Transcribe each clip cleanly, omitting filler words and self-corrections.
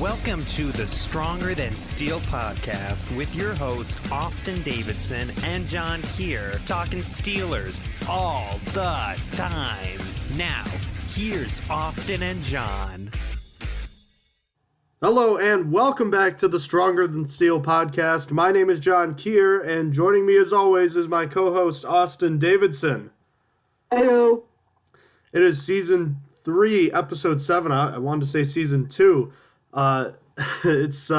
Welcome to the Stronger Than Steel podcast with your host, Austin Davidson and John Keir, talking Steelers all the time. Now, here's Austin and John. Hello and welcome back to the Stronger Than Steel podcast. My name is John Keir, and joining me as always is my co-host, Austin Davidson. Hello. It is season 3, episode 7. I wanted to say season 2. It's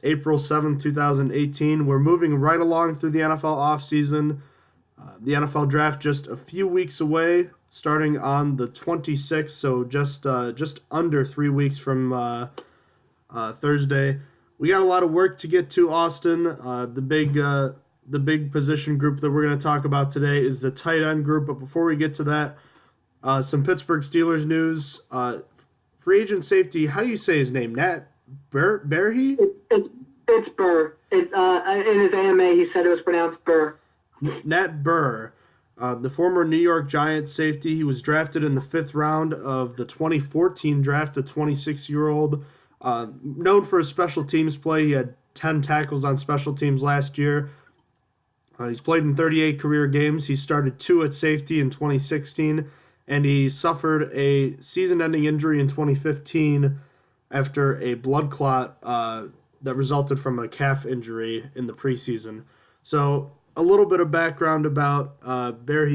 April 7th, 2018. We're moving right along through the NFL offseason. The NFL draft just a few weeks away, starting on the 26th, so just under 3 weeks from Thursday. We got a lot of work to get to, Austin. The big position group that we're going to talk about today is the tight end group. But before we get to that, some Pittsburgh Steelers news. Free agent safety, how do you say his name? Nat Berhe? It's Burr. In his AMA, he said it was pronounced Burr. Nat Burr, the former New York Giants safety. He was drafted in the 5th round of the 2014 draft, a 26-year-old. Known for his special teams play. He had 10 tackles on special teams last year. He's played in 38 career games. He started 2 at safety in 2016. And he suffered a season-ending injury in 2015 after a blood clot that resulted from a calf injury in the preseason. So a little bit of background about Burr.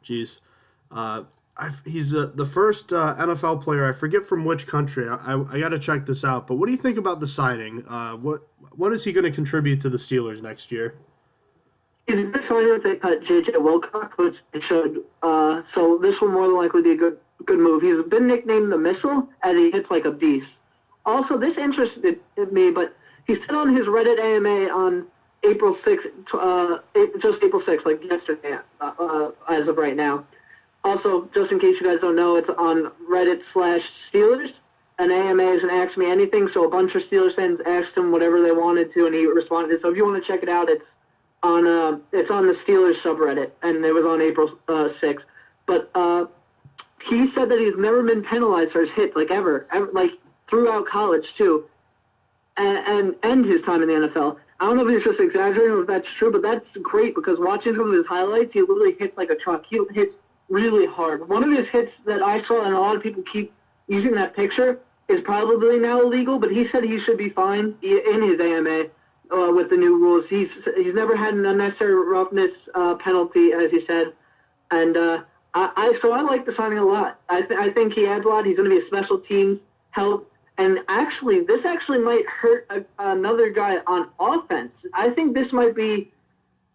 He's the first NFL player. I forget from which country. I got to check this out. But what do you think about the signing? What is he going to contribute to the Steelers next year? He's a good signing if they cut J.J. Wilcox, which it should. So this will more than likely be a good move. He's been nicknamed the Missile, as he hits like a beast. Also, this interested me, but he said on his Reddit AMA on April 6th, just April 6th, like yesterday, as of right now. Also, just in case you guys don't know, it's on Reddit/Steelers. An AMA is an Ask Me Anything, so a bunch of Steelers fans asked him whatever they wanted to, and he responded. So if you want to check it out, it's on the Steelers subreddit, and it was on April 6th. But he said that he's never been penalized for his hits, like ever, like throughout college too, and his time in the NFL. I don't know if he's just exaggerating or if that's true, but that's great because watching some of his highlights, he literally hits like a truck. He hits really hard. One of his hits that I saw, and a lot of people keep using that picture, is probably now illegal, but he said he should be fine in his AMA. With the new rules, he's never had an unnecessary roughness penalty, as he said, and I like the signing a lot. I think he adds a lot. He's going to be a special teams help, and this might hurt another guy on offense. I think this might be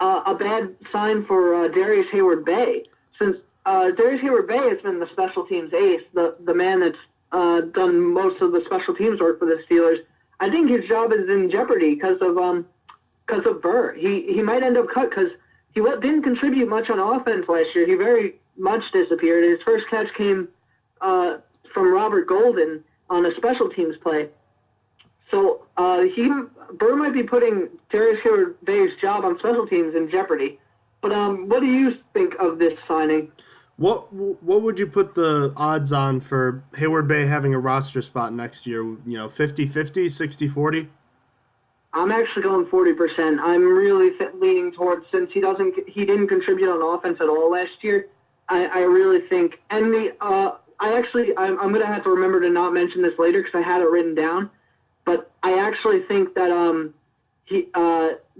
a bad sign for Darius Heyward-Bey, since Darius Heyward-Bey has been the special teams ace, the man that's done most of the special teams work for the Steelers. I think his job is in jeopardy because of Burr. He might end up cut because he didn't contribute much on offense last year. He very much disappeared. His first catch came from Robert Golden on a special teams play. So Burr might be putting Darius Heyward-Bey's job on special teams in jeopardy. But what do you think of this signing? What would you put the odds on for Heyward-Bey having a roster spot next year? 50-50, 60-40? I'm actually going 40%. I'm really leaning towards, since he didn't contribute on offense at all last year. I really think, and I'm going to have to remember to not mention this later because I had it written down. But I actually think that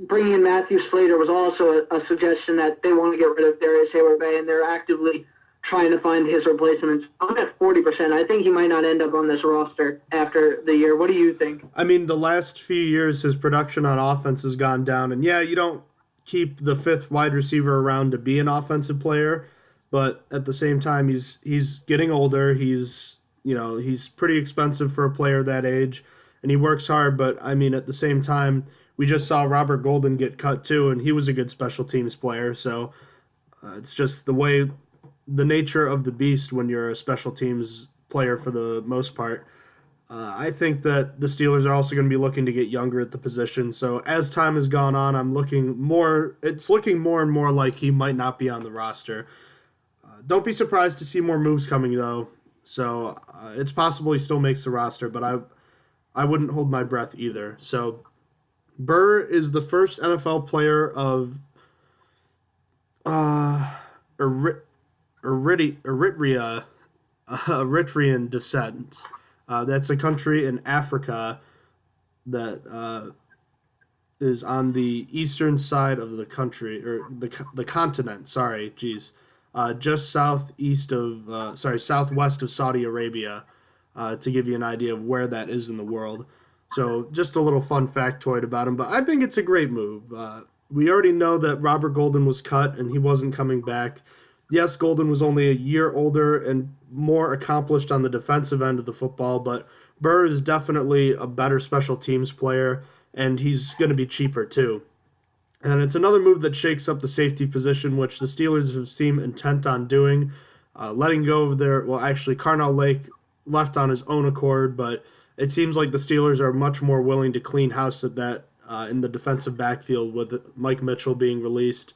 bringing in Matthew Slater was also a suggestion that they want to get rid of Darius Heyward-Bey, and they're actively trying to find his replacements. I'm at 40%. I think he might not end up on this roster after the year. What do you think? I mean, the last few years, his production on offense has gone down. And, yeah, you don't keep the 5th wide receiver around to be an offensive player. But at the same time, he's getting older. He's pretty expensive for a player that age. And he works hard. But, I mean, at the same time, we just saw Robert Golden get cut too, and he was a good special teams player. So it's just the nature of the beast when you're a special teams player for the most part. I think that the Steelers are also going to be looking to get younger at the position. So as time has gone on, it's looking more and more like he might not be on the roster. Don't be surprised to see more moves coming, though. So it's possible he still makes the roster, but I wouldn't hold my breath either. So Burr is the first NFL player of Eritrean descent. That's a country in Africa that is on the eastern side of the country, or the continent. Sorry, geez, just southwest of Saudi Arabia, to give you an idea of where that is in the world. So just a little fun factoid about him, but I think it's a great move. We already know that Robert Golden was cut and he wasn't coming back. Yes, Golden was only a year older and more accomplished on the defensive end of the football, but Burr is definitely a better special teams player, and he's going to be cheaper too. And it's another move that shakes up the safety position, which the Steelers have seemed intent on doing, letting go of Carnell Lake left on his own accord, but it seems like the Steelers are much more willing to clean house at that in the defensive backfield, with Mike Mitchell being released,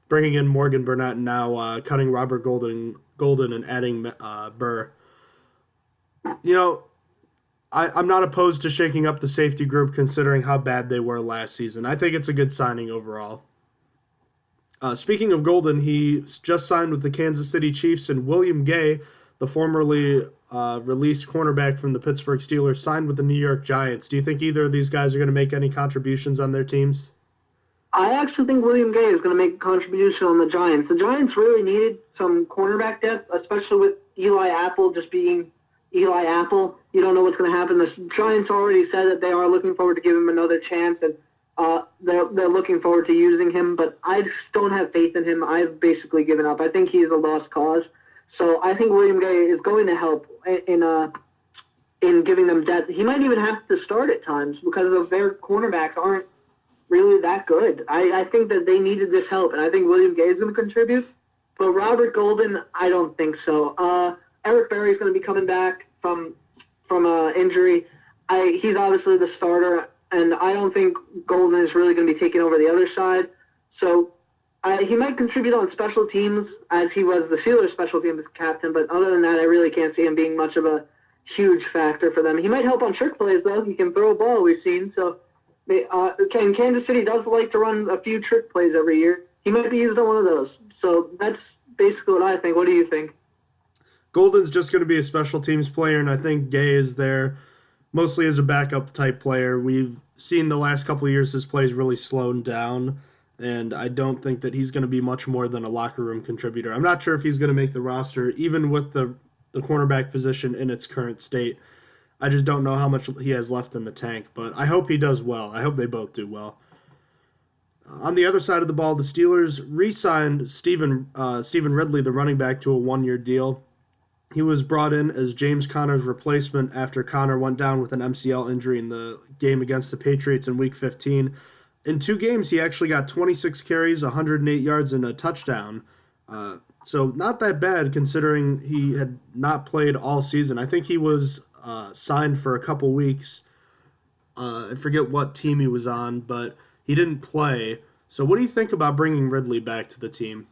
bringing in Morgan Burnett, and now cutting Robert Golden and adding Burr. I'm not opposed to shaking up the safety group considering how bad they were last season. I think it's a good signing overall. Speaking of Golden, he just signed with the Kansas City Chiefs, and William Gay, the formerly released cornerback from the Pittsburgh Steelers, signed with the New York Giants. Do you think either of these guys are going to make any contributions on their teams? I actually think William Gay is going to make a contribution on the Giants. The Giants really needed some cornerback depth, especially with Eli Apple just being Eli Apple. You don't know what's going to happen. The Giants already said that they are looking forward to give him another chance, and they're looking forward to using him, but I just don't have faith in him. I've basically given up. I think he's a lost cause. So I think William Gay is going to help in giving them depth. He might even have to start at times because of their cornerbacks aren't really that good. I think that they needed this help, and I think William Gay is going to contribute. But Robert Golden, I don't think so. Eric Berry is going to be coming back from injury. He's obviously the starter, and I don't think Golden is really going to be taking over the other side. So he might contribute on special teams as he was the Steelers' special teams captain, but other than that, I really can't see him being much of a huge factor for them. He might help on trick plays, though. He can throw a ball, we've seen. So Kansas City does like to run a few trick plays every year. He might be used on one of those. So that's basically what I think. What do you think? Golden's just going to be a special teams player, and I think Gay is there mostly as a backup type player. We've seen the last couple of years his plays really slowed down, and I don't think that he's going to be much more than a locker room contributor. I'm not sure if he's going to make the roster, even with the cornerback position in its current state. I just don't know how much he has left in the tank, but I hope he does well. I hope they both do well. On the other side of the ball, the Steelers re-signed Stephen Ridley, the running back, to a one-year deal. He was brought in as James Conner's replacement after Conner went down with an MCL injury in the game against the Patriots in Week 15. In 2 games, he actually got 26 carries, 108 yards, and a touchdown. So not that bad considering he had not played all season. I think he was signed for a couple weeks. I forget what team he was on, but he didn't play. So what do you think about bringing Ridley back to the team?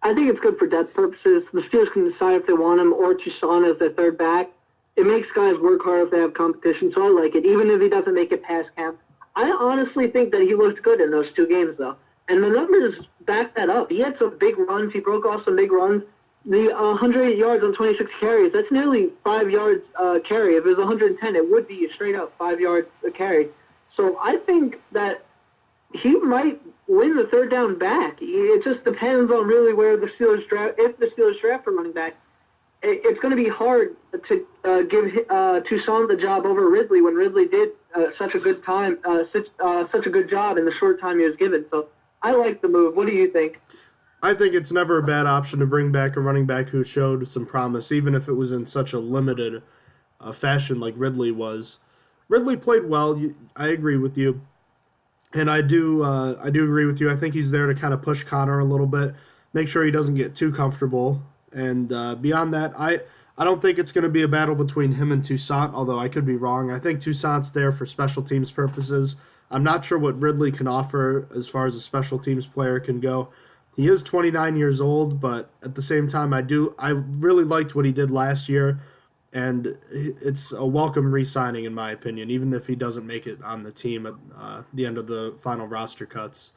I think it's good for depth purposes. The Steelers can decide if they want him or Toussaint as their third back. It makes guys work hard if they have competition, so I like it, even if he doesn't make it past camp. I honestly think that he looked good in those 2 games, though. And the numbers back that up. He had some big runs. He broke off some big runs. The 108 yards on 26 carries, that's nearly 5 yards carry. If it was 110, it would be a straight-up 5 yards a carry. So I think that he might win the third down back. It just depends on really where the Steelers draft. If the Steelers draft a running back, it's going to be hard to give Toussaint the job over Ridley when Ridley did such a good job in the short time he was given. So I like the move. What do you think? I think it's never a bad option to bring back a running back who showed some promise, even if it was in such a limited fashion like Ridley was. Ridley played well. I agree with you. And I do agree with you. I think he's there to kind of push Conner a little bit, make sure he doesn't get too comfortable. And beyond that, I don't think it's going to be a battle between him and Toussaint, although I could be wrong. I think Toussaint's there for special teams purposes. I'm not sure what Ridley can offer as far as a special teams player can go. He is 29 years old, but at the same time, I really liked what he did last year, and it's a welcome re-signing in my opinion, even if he doesn't make it on the team at the end of the final roster cuts.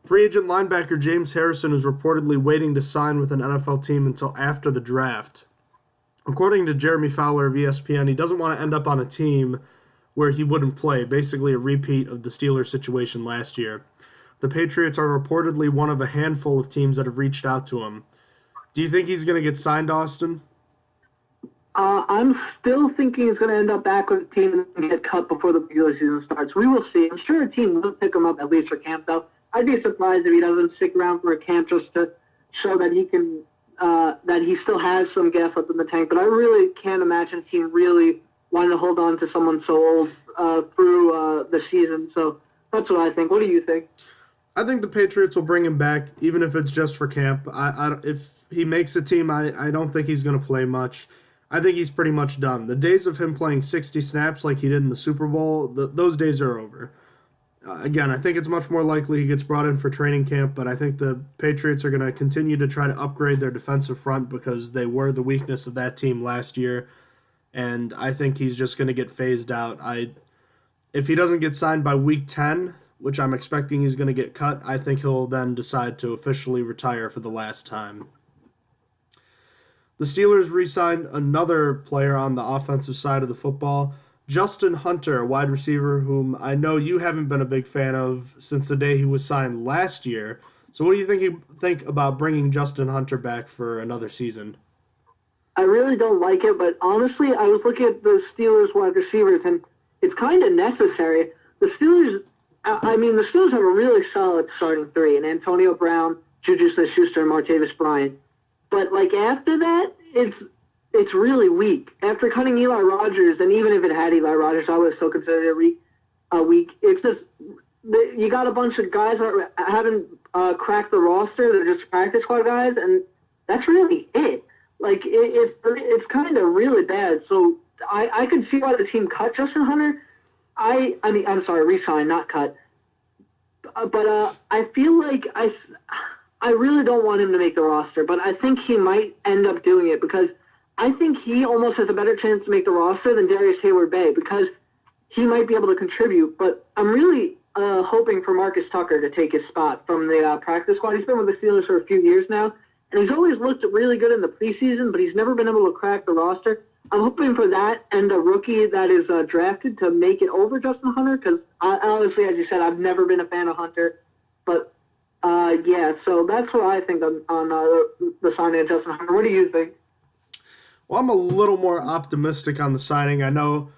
Free agent linebacker James Harrison is reportedly waiting to sign with an NFL team until after the draft. According to Jeremy Fowler of ESPN, he doesn't want to end up on a team where he wouldn't play, basically a repeat of the Steelers situation last year. The Patriots are reportedly one of a handful of teams that have reached out to him. Do you think he's going to get signed, Austin? I'm still thinking he's going to end up back with the team and get cut before the regular season starts. We will see. I'm sure a team will pick him up at least for camp, though. I'd be surprised if he doesn't stick around for a camp just to show that he can, that he still has some gas left in the tank. But I really can't imagine a team really wanting to hold on to someone so old through the season. So that's what I think. What do you think? I think the Patriots will bring him back, even if it's just for camp. If he makes a team, I don't think he's going to play much. I think he's pretty much done. The days of him playing 60 snaps like he did in the Super Bowl, those days are over. Again, I think it's much more likely he gets brought in for training camp, but I think the Patriots are going to continue to try to upgrade their defensive front because they were the weakness of that team last year, and I think he's just going to get phased out. If he doesn't get signed by Week 10, which I'm expecting he's going to get cut, I think he'll then decide to officially retire for the last time. The Steelers re-signed another player on the offensive side of the football, Justin Hunter, a wide receiver whom I know you haven't been a big fan of since the day he was signed last year. So what do you think about bringing Justin Hunter back for another season? I really don't like it, but honestly, I was looking at the Steelers wide receivers, and it's kind of necessary. The Steelers have a really solid starting three, and Antonio Brown, Juju Smith-Schuster, and Martavis Bryant. But after that, it's really weak. After cutting Eli Rogers, and even if it had Eli Rogers, I would still consider it weak. It's just you got a bunch of guys that haven't cracked the roster. They're just practice squad guys, and that's really it. It's kind of really bad. So I could see why the team cut Justin Hunter. I'm sorry, re-sign, not cut. But I feel like I really don't want him to make the roster, but I think he might end up doing it because I think he almost has a better chance to make the roster than Darius Hayward-Bay because he might be able to contribute. But I'm really hoping for Marcus Tucker to take his spot from the practice squad. He's been with the Steelers for a few years now, and he's always looked really good in the preseason, but he's never been able to crack the roster. I'm hoping for that and a rookie that is drafted to make it over Justin Hunter because, honestly, as you said, I've never been a fan of Hunter. But, so that's what I think on the signing of Justin Hunter. What do you think? Well, I'm a little more optimistic on the signing. I know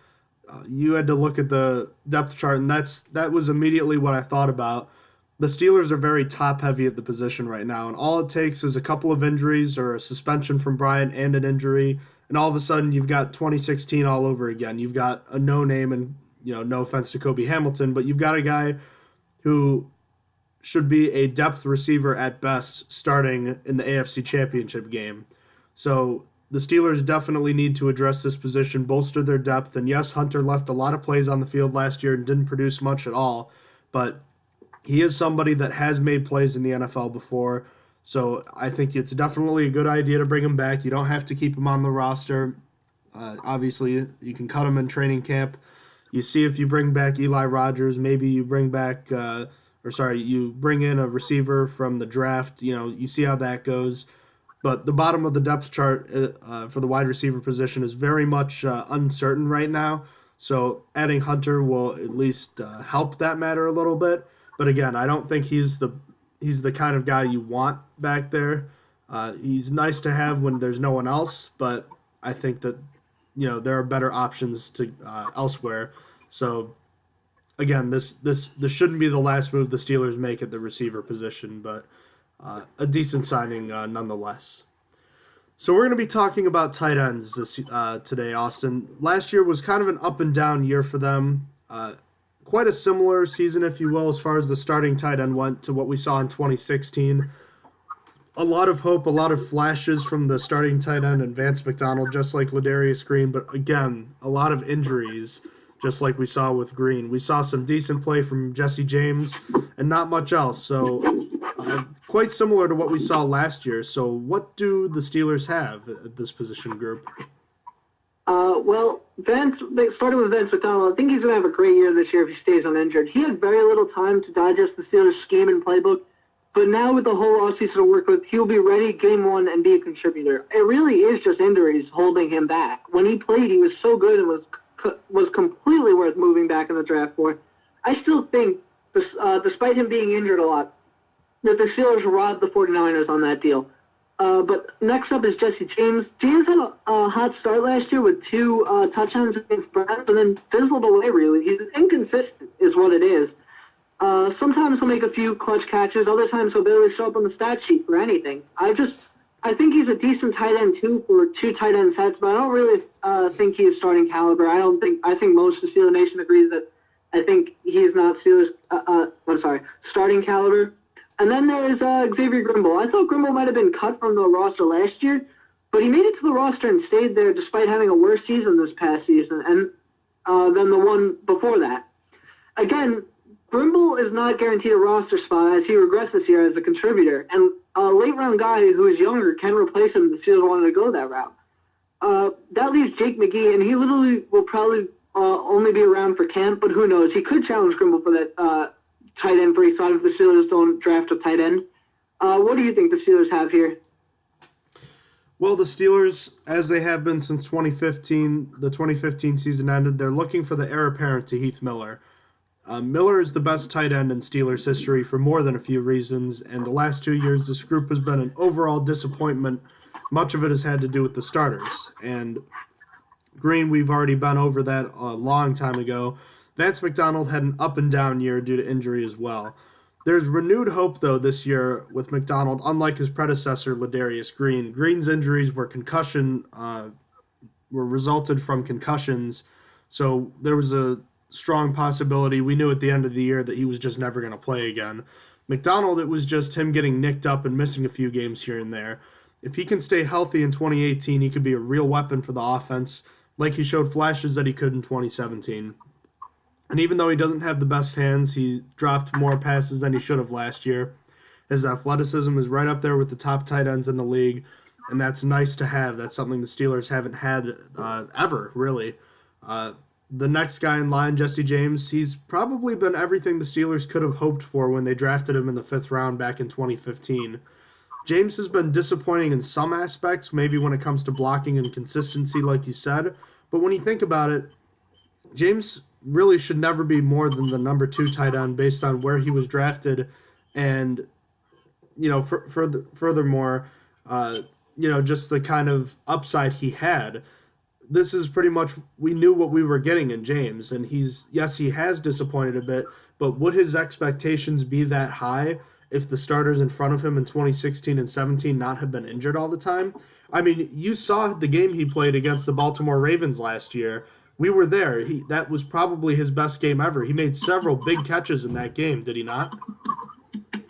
you had to look at the depth chart, and that was immediately what I thought about. The Steelers are very top-heavy at the position right now, and all it takes is a couple of injuries or a suspension from Bryant and an injury, and all of a sudden you've got 2016 all over again. You've got a no-name, and no offense to Kobe Hamilton, but you've got a guy who should be a depth receiver at best starting in the AFC Championship game. So the Steelers definitely need to address this position, bolster their depth, and yes, Hunter left a lot of plays on the field last year and didn't produce much at all, but he is somebody that has made plays in the NFL before, so I think it's definitely a good idea to bring him back. You don't have to keep him on the roster. Obviously, you can cut him in training camp. You see if you bring back Eli Rogers, maybe you bring back, you bring in a receiver from the draft. You see how that goes. But the bottom of the depth chart for the wide receiver position is very much uncertain right now. So adding Hunter will at least help that matter a little bit. But again, I don't think he's the kind of guy you want back there. He's nice to have when there's no one else, but I think that there are better options to elsewhere. So again, this shouldn't be the last move the Steelers make at the receiver position, but a decent signing nonetheless. So we're going to be talking about tight ends today, Austin. Last year was kind of an up and down year for them. Quite a similar season, if you will, as far as the starting tight end went to what we saw in 2016. A lot of hope, a lot of flashes from the starting tight end and Vance McDonald, just like Ladarius Green, but again, a lot of injuries, just like we saw with Green. We saw some decent play from Jesse James and not much else. So quite similar to what we saw last year. So what do the Steelers have at this position group? Well, starting with Vance McDonald, I think he's going to have a great year this year if he stays uninjured. He had very little time to digest the Steelers' scheme and playbook, but now with the whole offseason to work with, he'll be ready game one and be a contributor. It really is just injuries holding him back. When he played, he was so good and was completely worth moving back in the draft for. I still think, despite him being injured a lot, that the Steelers robbed the 49ers on that deal. But next up is Jesse James. James had a hot start last year with 2 touchdowns against Browns and then fizzled away, really. He's inconsistent is what it is. Sometimes he'll make a few clutch catches. Other times he'll barely show up on the stat sheet for anything. I think he's a decent tight end, too, for 2 tight end sets, but I don't really think he's starting caliber. I think most of the Steelers Nation agrees that I think he's not starting caliber. And then there is Xavier Grimble. I thought Grimble might have been cut from the roster last year, but he made it to the roster and stayed there despite having a worse season this past season and than the one before that. Again, Grimble is not guaranteed a roster spot as he regressed this year as a contributor, and a late-round guy who is younger can replace him if the Steelers wanted to go that route. That leaves Jake McGee, and he literally will probably only be around for camp, but who knows? He could challenge Grimble for that tight end free spot if the Steelers don't draft a tight end. What do you think the Steelers have here? Well, the Steelers, as they have been since 2015, the 2015 season ended, they're looking for the heir apparent to Heath Miller. Miller is the best tight end in Steelers history for more than a few reasons, and the last 2 years this group has been an overall disappointment. Much of it has had to do with the starters. And Green, we've already been over that a long time ago. Vance McDonald had an up-and-down year due to injury as well. There's renewed hope, though, this year with McDonald, unlike his predecessor, Ladarius Green. Green's injuries were resulted from concussions, so there was a strong possibility. We knew at the end of the year that he was just never going to play again. McDonald, it was just him getting nicked up and missing a few games here and there. If he can stay healthy in 2018, he could be a real weapon for the offense, like he showed flashes that he could in 2017. And even though he doesn't have the best hands, he dropped more passes than he should have last year. His athleticism is right up there with the top tight ends in the league, and that's nice to have. That's something the Steelers haven't had ever, really. The next guy in line, Jesse James, he's probably been everything the Steelers could have hoped for when they drafted him in the 5th round back in 2015. James has been disappointing in some aspects, maybe when it comes to blocking and consistency, like you said. But when you think about it, James really should never be more than the number 2 tight end based on where he was drafted. And, furthermore, just the kind of upside he had. This is pretty much, we knew what we were getting in James. And he has disappointed a bit, but would his expectations be that high if the starters in front of him in 2016 and 17 not have been injured all the time? I mean, you saw the game he played against the Baltimore Ravens last year. We were there. That was probably his best game ever. He made several big catches in that game, did he not?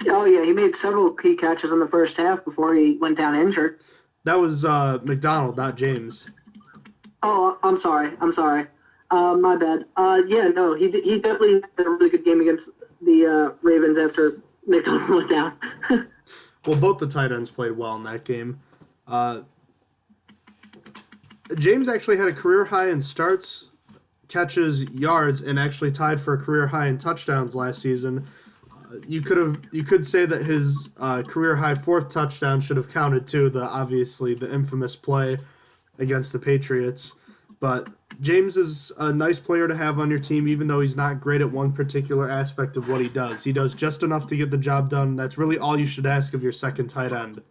Oh, yeah, he made several key catches in the first half before he went down injured. That was McDonald, not James. Oh, I'm sorry. My bad. He definitely had a really good game against the Ravens after McDonald went down. Well, both the tight ends played well in that game. James actually had a career high in starts, catches, yards, and actually tied for a career high in touchdowns last season. You could say that his career high 4th touchdown should have counted too. The infamous play against the Patriots. But James is a nice player to have on your team, even though he's not great at one particular aspect of what he does. He does just enough to get the job done. That's really all you should ask of your second tight end.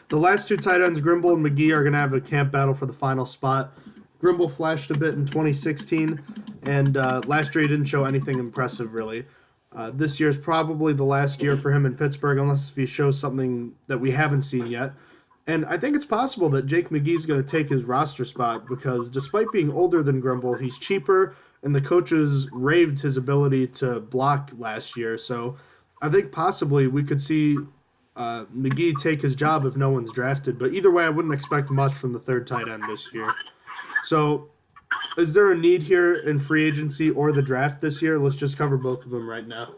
The last 2 tight ends, Grimble and McGee, are going to have a camp battle for the final spot. Grimble flashed a bit in 2016, and last year he didn't show anything impressive, really. This year's probably the last year for him in Pittsburgh, unless if he shows something that we haven't seen yet. And I think it's possible that Jake McGee's going to take his roster spot because despite being older than Grimble, he's cheaper, and the coaches raved his ability to block last year. So I think possibly we could see McGee take his job if no one's drafted. But either way, I wouldn't expect much from the 3rd tight end this year. So is there a need here in free agency or the draft this year? Let's just cover both of them right now.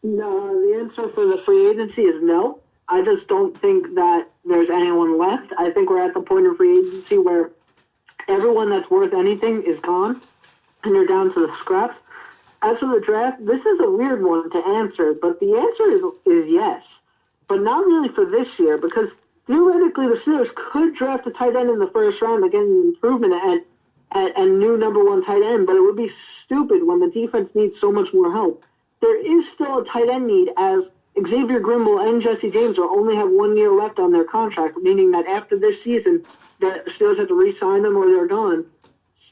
No, the answer for the free agency is no. I just don't think that there's anyone left. I think we're at the point of free agency where everyone that's worth anything is gone, and you're down to the scraps. As for the draft, this is a weird one to answer, but the answer is yes. But not really for this year, because theoretically the Steelers could draft a tight end in the first round to get an improvement at a new number one tight end, but it would be stupid when the defense needs so much more help. There is still a tight end need, as Xavier Grimble and Jesse James will only have 1 year left on their contract, meaning that after this season, the Steelers have to re-sign them or they're gone.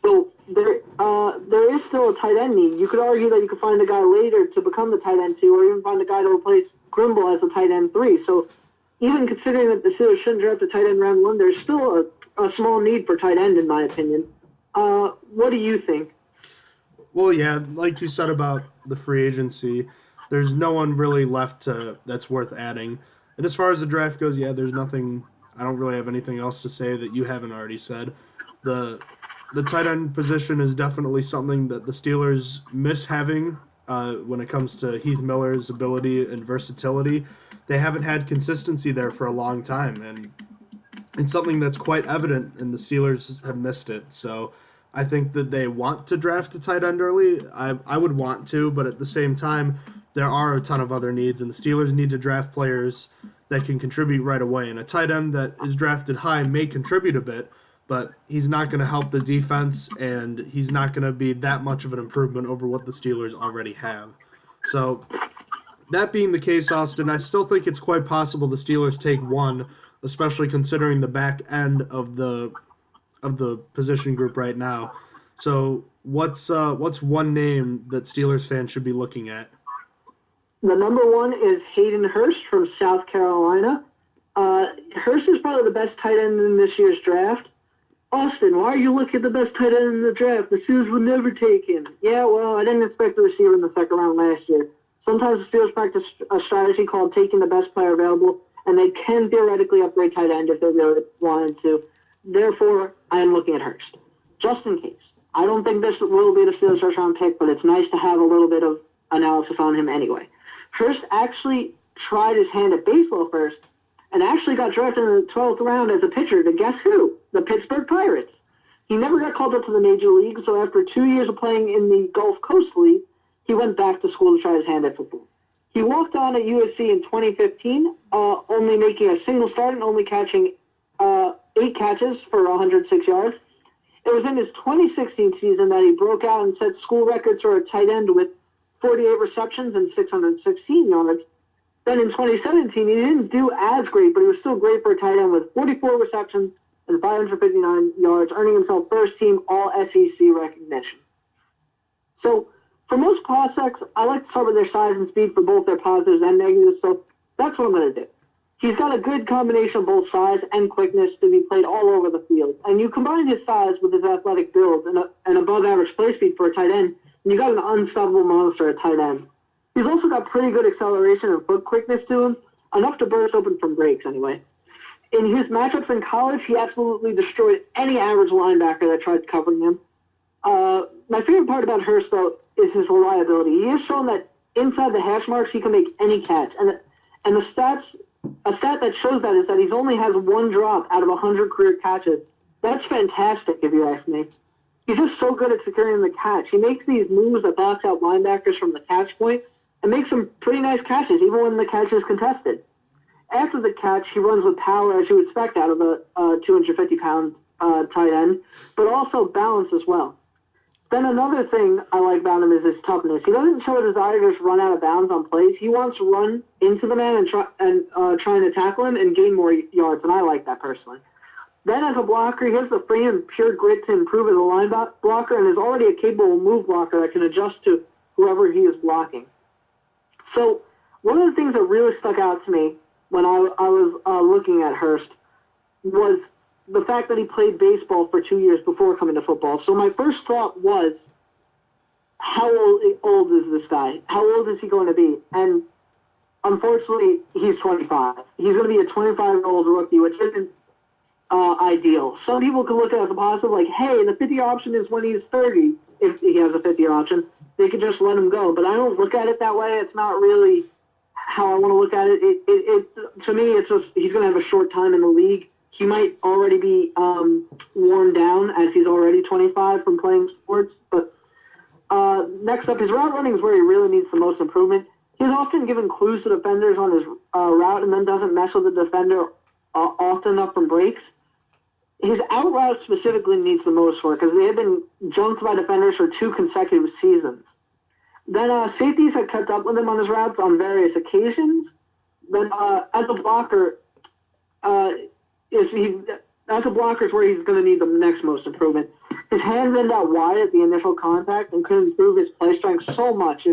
So there is still a tight end need. You could argue that you could find a guy later to become the tight end 2, or even find a guy to replace Grimble as a tight end 3. So even considering that the Steelers shouldn't draft a tight end round 1, there's still a small need for tight end, in my opinion. What do you think? Well, yeah, like you said about the free agency, there's no one really left that's worth adding. And as far as the draft goes, yeah, there's nothing. I don't really have anything else to say that you haven't already said. The tight end position is definitely something that the Steelers miss having when it comes to Heath Miller's ability and versatility. They haven't had consistency there for a long time, and it's something that's quite evident, and the Steelers have missed it. So I think that they want to draft a tight end early. I would want to, but at the same time, there are a ton of other needs, and the Steelers need to draft players that can contribute right away. And a tight end that is drafted high may contribute a bit, but he's not going to help the defense, and he's not going to be that much of an improvement over what the Steelers already have. So that being the case, Austin, I still think it's quite possible the Steelers take one, especially considering the back end of the position group right now. So what's one name that Steelers fans should be looking at? The number 1 is Hayden Hurst from South Carolina. Hurst is probably the best tight end in this year's draft. Austin, why are you looking at the best tight end in the draft? The Steelers would never take him. Yeah, well, I didn't expect the receiver in the second round last year. Sometimes the Steelers practice a strategy called taking the best player available, and they can theoretically upgrade tight end if they really wanted to. Therefore, I am looking at Hurst, just in case. I don't think this will be the Steelers' first round pick, but it's nice to have a little bit of analysis on him anyway. Hurst actually tried his hand at baseball first, and actually got drafted in the 12th round as a pitcher to guess who? The Pittsburgh Pirates. He never got called up to the Major League, so after 2 years of playing in the Gulf Coast League, he went back to school to try his hand at football. He walked on at USC in 2015, only making a single start and only catching 8 catches for 106 yards. It was in his 2016 season that he broke out and set school records for a tight end with 48 receptions and 616 yards. Then in 2017, he didn't do as great, but he was still great for a tight end with 44 receptions and 559 yards, earning himself first-team All-SEC recognition. So for most prospects, I like to start with their size and speed for both their positives and negatives, so that's what I'm going to do. He's got a good combination of both size and quickness to be played all over the field. And you combine his size with his athletic build and above-average play speed for a tight end, and you got an unstoppable monster at tight end. He's also got pretty good acceleration and foot quickness to him, enough to burst open from breaks anyway. In his matchups in college, he absolutely destroyed any average linebacker that tried covering him. My favorite part about Hurst, though, is his reliability. He has shown that inside the hash marks, he can make any catch. And a stat that shows that is that he's only has 1 drop out of 100 career catches. That's fantastic, if you ask me. He's just so good at securing the catch. He makes these moves that box out linebackers from the catch point and makes some pretty nice catches, even when the catch is contested. After the catch, he runs with power, as you would expect out of a 250-pound tight end, but also balance as well. Then another thing I like about him is his toughness. He doesn't show a desire to just run out of bounds on plays. He wants to run into the man and trying to tackle him and gain more yards, and I like that personally. Then as a blocker, he has the free and pure grit to improve as a line blocker and is already a capable move blocker that can adjust to whoever he is blocking. So one of the things that really stuck out to me when I was looking at Hurst was the fact that he played baseball for 2 years before coming to football. So my first thought was, how old is this guy? How old is he going to be? And unfortunately, he's 25. He's going to be a 25-year-old rookie, which isn't ideal. Some people could look at it as a positive, like, hey, the 5th-year option is when he's 30, if he has a 5th-year option. they could just let him go. But I don't look at it that way. It's not really how I want to look at it. To me, it's just he's going to have a short time in the league. He might already be worn down as he's already 25 from playing sports. But next up, his route running is where he really needs the most improvement. He's often given clues to defenders on his route and then doesn't mess with the defender often enough from breaks. His out route specifically needs the most work because they have been junked by defenders for 2 consecutive seasons. Then safeties had kept up with him on his routes on various occasions. Then as a blocker, is where he's going to need the next most improvement. His hands end out wide at the initial contact and could improve his play strength so much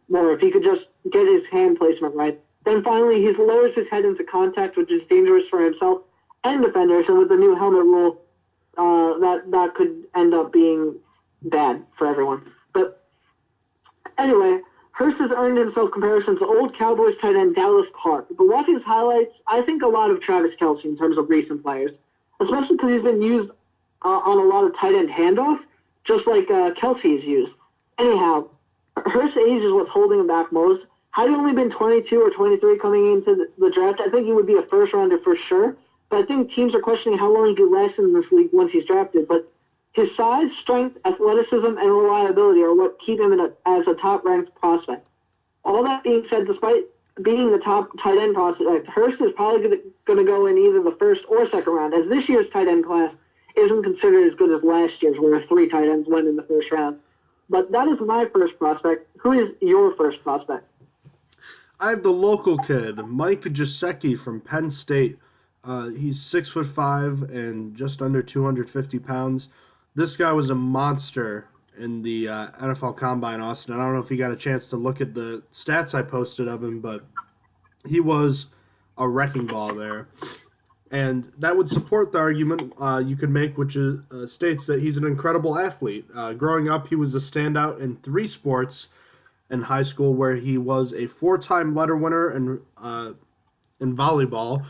more if he could just get his hand placement right. Then finally, he lowers his head into contact, which is dangerous for himself and defenders. And with the new helmet rule, that could end up being bad for everyone. But anyway, Hurst has earned himself comparisons to old Cowboys tight end Dallas Clark. But watching his highlights, I think a lot of Travis Kelce in terms of recent players, especially because he's been used on a lot of tight end handoff, just like Kelce is used. Anyhow, Hurst's age is what's holding him back most. Had he only been 22 or 23 coming into the draft, I think he would be a first-rounder for sure. But I think teams are questioning how long he could last in this league once he's drafted. But his size, strength, athleticism, and reliability are what keep him as a top-ranked prospect. All that being said, despite being the top tight end prospect, Hurst is probably going to go in either the first or second round, as this year's tight end class isn't considered as good as last year's, where 3 tight ends went in the first round. But that is my first prospect. Who is your first prospect? I have the local kid, Mike Gesicki from Penn State. He's 6'5" and just under 250 pounds. This guy was a monster in the NFL Combine, Austin. I don't know if you got a chance to look at the stats I posted of him, but he was a wrecking ball there. And that would support the argument you could make, which states that he's an incredible athlete. Growing up, he was a standout in 3 sports in high school, where he was a 4-time letter winner in volleyball,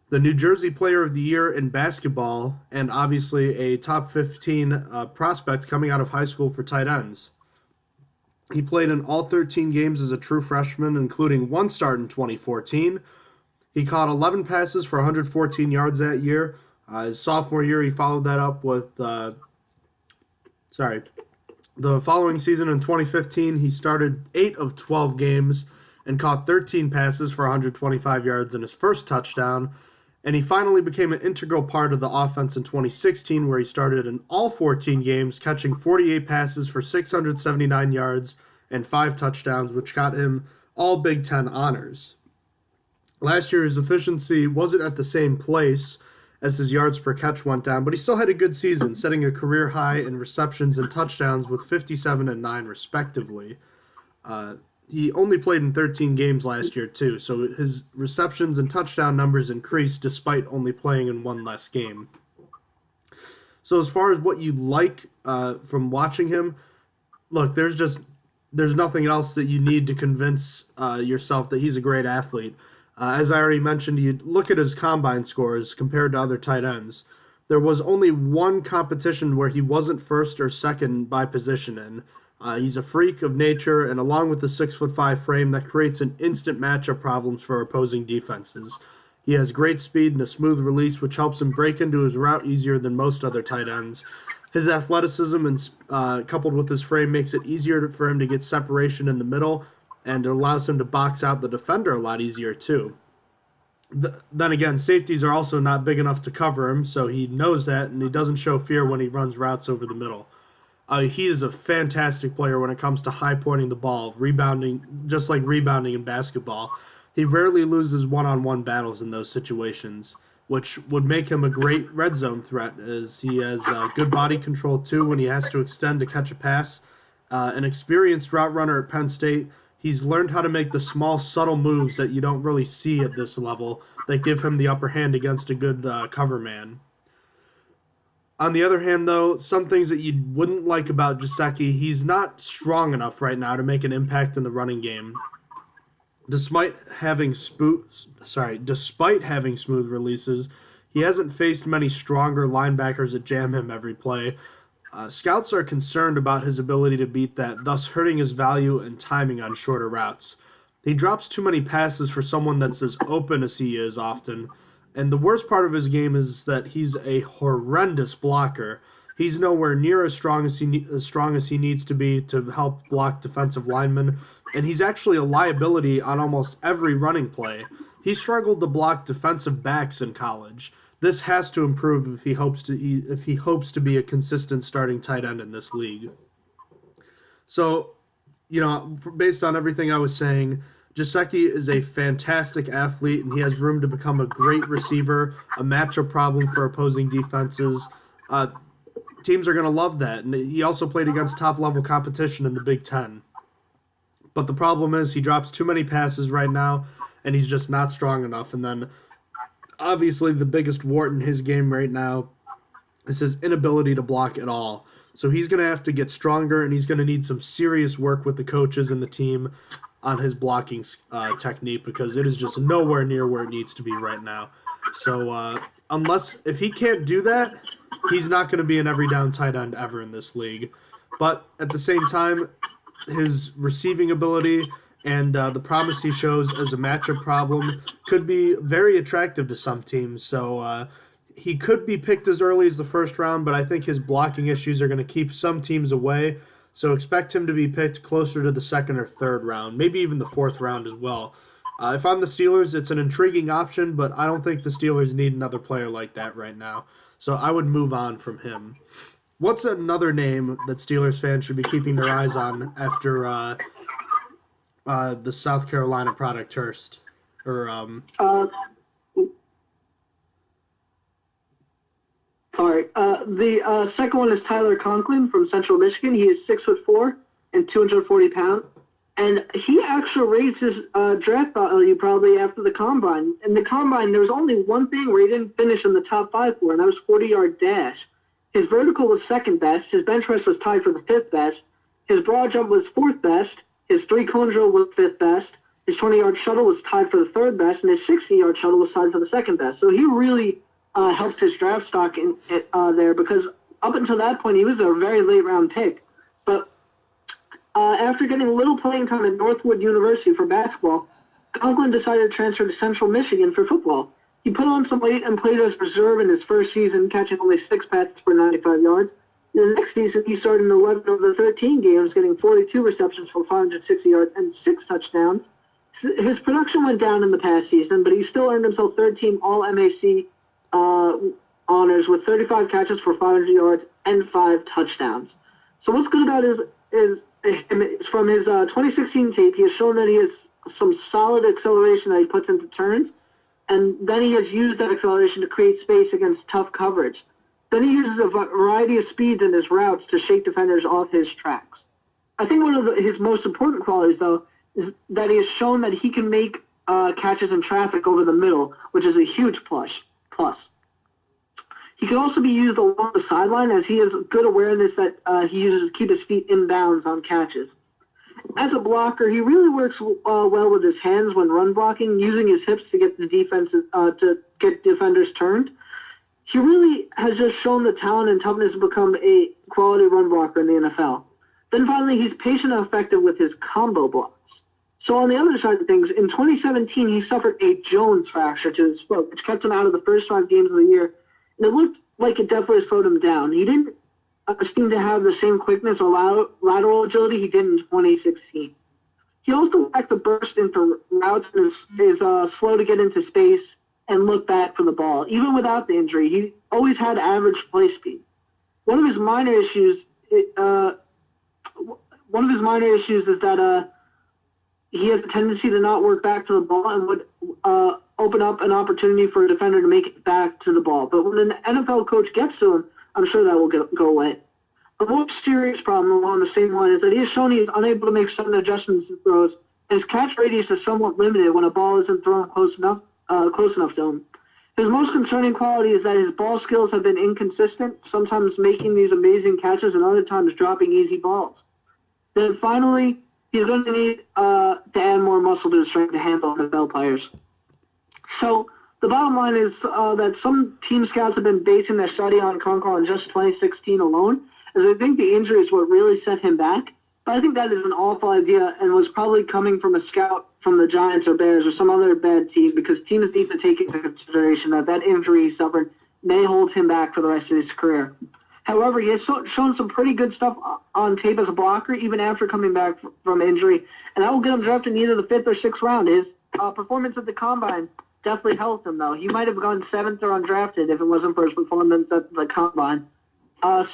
the New Jersey Player of the Year in basketball, and obviously a top 15 prospect coming out of high school for tight ends. He played in all 13 games as a true freshman, including 1 start in 2014. He caught 11 passes for 114 yards that year. His sophomore year, he followed that up with, the following season in 2015, he started 8 of 12 games and caught 13 passes for 125 yards and his first touchdown. And he finally became an integral part of the offense in 2016, where he started in all 14 games, catching 48 passes for 679 yards and 5 touchdowns, which got him all Big Ten honors. Last year, his efficiency wasn't at the same place as his yards per catch went down, but he still had a good season, setting a career high in receptions and touchdowns with 57 and 9 respectively. He only played in 13 games last year, too, so his receptions and touchdown numbers increased despite only playing in 1 less game. So as far as what you like from watching him, look, there's nothing else that you need to convince yourself that he's a great athlete. As I already mentioned, you look at his combine scores compared to other tight ends. There was only 1 competition where he wasn't first or second by position in. He's a freak of nature, and along with the 6'5" frame, that creates an instant matchup problems for opposing defenses. He has great speed and a smooth release, which helps him break into his route easier than most other tight ends. His athleticism and coupled with his frame makes it easier for him to get separation in the middle, and it allows him to box out the defender a lot easier too. Then again, safeties are also not big enough to cover him, so he knows that, and he doesn't show fear when he runs routes over the middle. He is a fantastic player when it comes to high-pointing the ball, rebounding, just like rebounding in basketball. He rarely loses one-on-one battles in those situations, which would make him a great red zone threat, as he has good body control too when he has to extend to catch a pass. An experienced route runner at Penn State, he's learned how to make the small, subtle moves that you don't really see at this level that give him the upper hand against a good cover man. On the other hand, though, some things that you wouldn't like about Gesicki, he's not strong enough right now to make an impact in the running game. Despite having smooth releases, he hasn't faced many stronger linebackers that jam him every play. Scouts are concerned about his ability to beat that, thus hurting his value and timing on shorter routes. He drops too many passes for someone that's as open as he is often, and the worst part of his game is that he's a horrendous blocker. He's nowhere near as strong as he needs to be to help block defensive linemen, and he's actually a liability on almost every running play. He struggled to block defensive backs in college. This has to improve if he hopes to be a consistent starting tight end in this league. So, based on everything I was saying, Gesicki is a fantastic athlete, and he has room to become a great receiver, a matchup problem for opposing defenses. Teams are going to love that. And he also played against top-level competition in the Big Ten. But the problem is he drops too many passes right now, and he's just not strong enough. And then, obviously, the biggest wart in his game right now is his inability to block at all. So he's going to have to get stronger, and he's going to need some serious work with the coaches and the team on his blocking technique, because it is just nowhere near where it needs to be right now. So if he can't do that, he's not going to be an every down tight end ever in this league. But at the same time, his receiving ability and the promise he shows as a matchup problem could be very attractive to some teams. So he could be picked as early as the first round, but I think his blocking issues are going to keep some teams away. So expect him to be picked closer to the second or third round, maybe even the fourth round as well. If I'm the Steelers, it's an intriguing option, but I don't think the Steelers need another player like that right now. So I would move on from him. What's another name that Steelers fans should be keeping their eyes on after the South Carolina product Hurst? The second one is Tyler Conklin from Central Michigan. He is 6'4" and 240 pounds. And he actually raised his draft value probably after the Combine. In the Combine, there was only one thing where he didn't finish in the top 5 for, and that was 40-yard dash. His vertical was second best. His bench press was tied for the 5th best. His broad jump was 4th best. His 3-cone drill was 5th best. His 20-yard shuttle was tied for the 3rd best, and his 60-yard shuttle was tied for the 2nd best. So he really helped his draft stock there, because up until that point, he was a very late-round pick. But after getting little playing time at Northwood University for basketball, Conklin decided to transfer to Central Michigan for football. He put on some weight and played as reserve in his first season, catching only 6 passes for 95 yards. The next season, he started in 11 of the 13 games, getting 42 receptions for 560 yards and 6 touchdowns. His production went down in the past season, but he still earned himself third-team All-MAC honors with 35 catches for 500 yards and 5 touchdowns. So what's good about is from his 2016 tape, he has shown that he has some solid acceleration that he puts into turns, and then he has used that acceleration to create space against tough coverage. Then he uses a variety of speeds in his routes to shake defenders off his tracks. I think one of his most important qualities, though, is that he has shown that he can make catches in traffic over the middle, which is a huge plus. He can also be used along the sideline, as he has good awareness that he uses to keep his feet in bounds on catches. As a blocker, he really works well with his hands when run blocking, using his hips to get the to get defenders turned. He really has just shown the talent and toughness to become a quality run blocker in the NFL. Then finally, he's patient and effective with his combo blocks. So on the other side of things, in 2017, he suffered a Jones fracture to his foot, which kept him out of the first 5 games of the year. And it looked like it definitely slowed him down. He didn't seem to have the same quickness or lateral agility he did in 2016. He also lacked the burst into routes and is slow to get into space and look back for the ball. Even without the injury, he always had average play speed. One of his minor issues is that he has a tendency to not work back to the ball and would open up an opportunity for a defender to make it back to the ball. But when an NFL coach gets to him, I'm sure that will go away. A more serious problem along the same line is that he has shown he is unable to make sudden adjustments to throws, and his catch radius is somewhat limited when a ball isn't thrown close enough to him. His most concerning quality is that his ball skills have been inconsistent, sometimes making these amazing catches and other times dropping easy balls. Then finally, he's going to need to add more muscle to his strength to handle NFL players. So the bottom line is that some team scouts have been basing their study on Conklin on just 2016 alone, as I think the injury is what really set him back. But I think that is an awful idea and was probably coming from a scout from the Giants or Bears or some other bad team, because teams need to take into consideration that injury he suffered may hold him back for the rest of his career. However, he has shown some pretty good stuff on tape as a blocker, even after coming back from injury, and that will get him drafted in either the 5th or 6th round. His performance at the Combine definitely helped him, though. He might have gone 7th or undrafted if it wasn't for his performance at the Combine.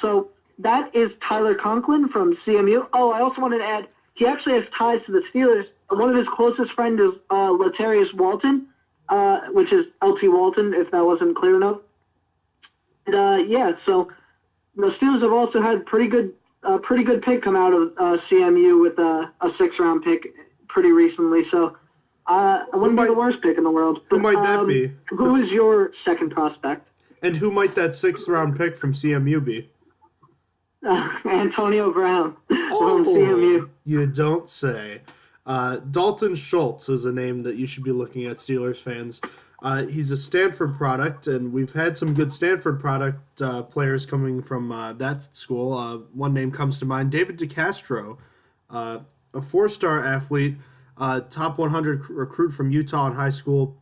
So that is Tyler Conklin from CMU. Oh, I also wanted to add, he actually has ties to the Steelers. One of his closest friends is Latarius Walton, which is L.T. Walton, if that wasn't clear enough. And, so the Steelers have also had pretty good pick come out of CMU with a 6th-round pick pretty recently. So it wouldn't be the worst pick in the world. But, who might that be? Who is your second prospect? And who might that 6th-round pick from CMU be? Antonio Brown from CMU. You don't say. Dalton Schultz is a name that you should be looking at, Steelers fans. He's a Stanford product, and we've had some good Stanford product players coming from that school. One name comes to mind, David DeCastro, a 4-star athlete, top 100 recruit from Utah in high school.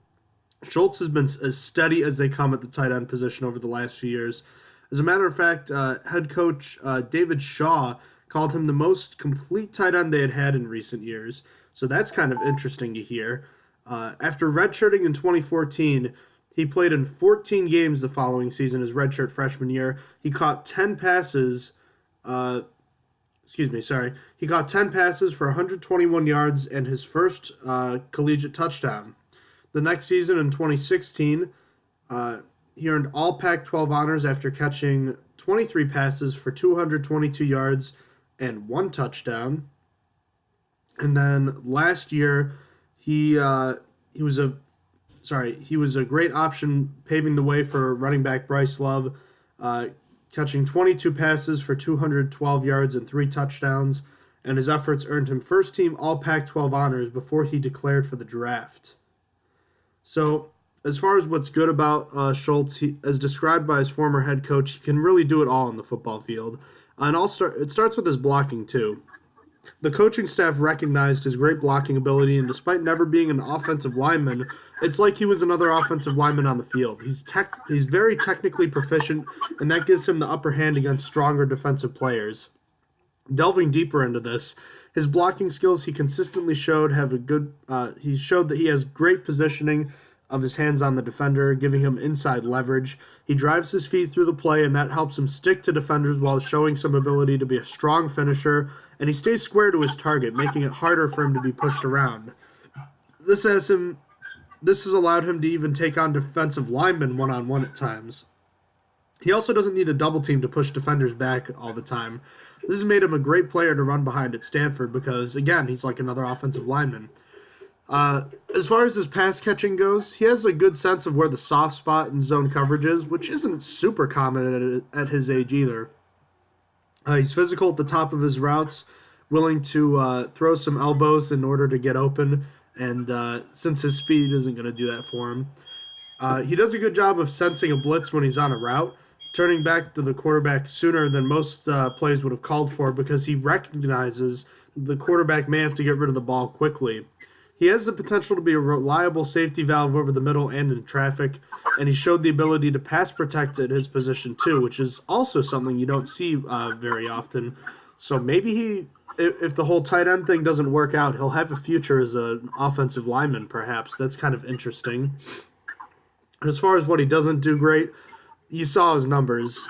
Schultz has been as steady as they come at the tight end position over the last few years. As a matter of fact, head coach David Shaw called him the most complete tight end they had had in recent years. So that's kind of interesting to hear. After redshirting in 2014, he played in 14 games the following season, his redshirt freshman year. He caught 10 passes. He caught 10 passes for 121 yards and his first collegiate touchdown. The next season, in 2016, he earned all Pac-12 honors after catching 23 passes for 222 yards and 1 touchdown. And then last year, he was a great option, paving the way for running back Bryce Love, catching 22 passes for 212 yards and 3 touchdowns, and his efforts earned him first-team All Pac-12 honors before he declared for the draft. So, as far as what's good about Schultz, as described by his former head coach, he can really do it all on the football field. And it starts with his blocking, too. The coaching staff recognized his great blocking ability, and despite never being an offensive lineman, it's like he was another offensive lineman on the field. He's very technically proficient, and that gives him the upper hand against stronger defensive players. Delving deeper into this, his blocking skills he consistently showed he showed that he has great positioning of his hands on the defender, giving him inside leverage. He drives his feet through the play, and that helps him stick to defenders while showing some ability to be a strong finisher, and he stays square to his target, making it harder for him to be pushed around. This has allowed him to even take on defensive linemen one-on-one at times. He also doesn't need a double team to push defenders back all the time. This has made him a great player to run behind at Stanford because, again, he's like another offensive lineman. As far as his pass catching goes, he has a good sense of where the soft spot in zone coverage is, which isn't super common at his age either. He's physical at the top of his routes, willing to throw some elbows in order to get open, and since his speed isn't going to do that for him. He does a good job of sensing a blitz when he's on a route, turning back to the quarterback sooner than most plays would have called for because he recognizes the quarterback may have to get rid of the ball quickly. He has the potential to be a reliable safety valve over the middle and in traffic, and he showed the ability to pass protect at his position too, which is also something you don't see very often. So maybe if the whole tight end thing doesn't work out, he'll have a future as an offensive lineman perhaps. That's kind of interesting. As far as what he doesn't do great, you saw his numbers.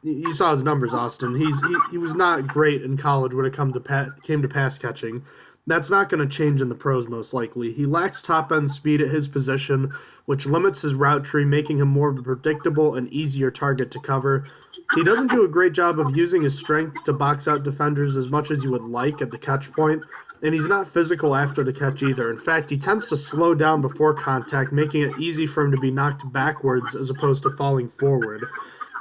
You saw his numbers, Austin. He was not great in college when it came to pass catching. That's not going to change in the pros, most likely. He lacks top-end speed at his position, which limits his route tree, making him more of a predictable and easier target to cover. He doesn't do a great job of using his strength to box out defenders as much as you would like at the catch point, and he's not physical after the catch either. In fact, he tends to slow down before contact, making it easy for him to be knocked backwards as opposed to falling forward.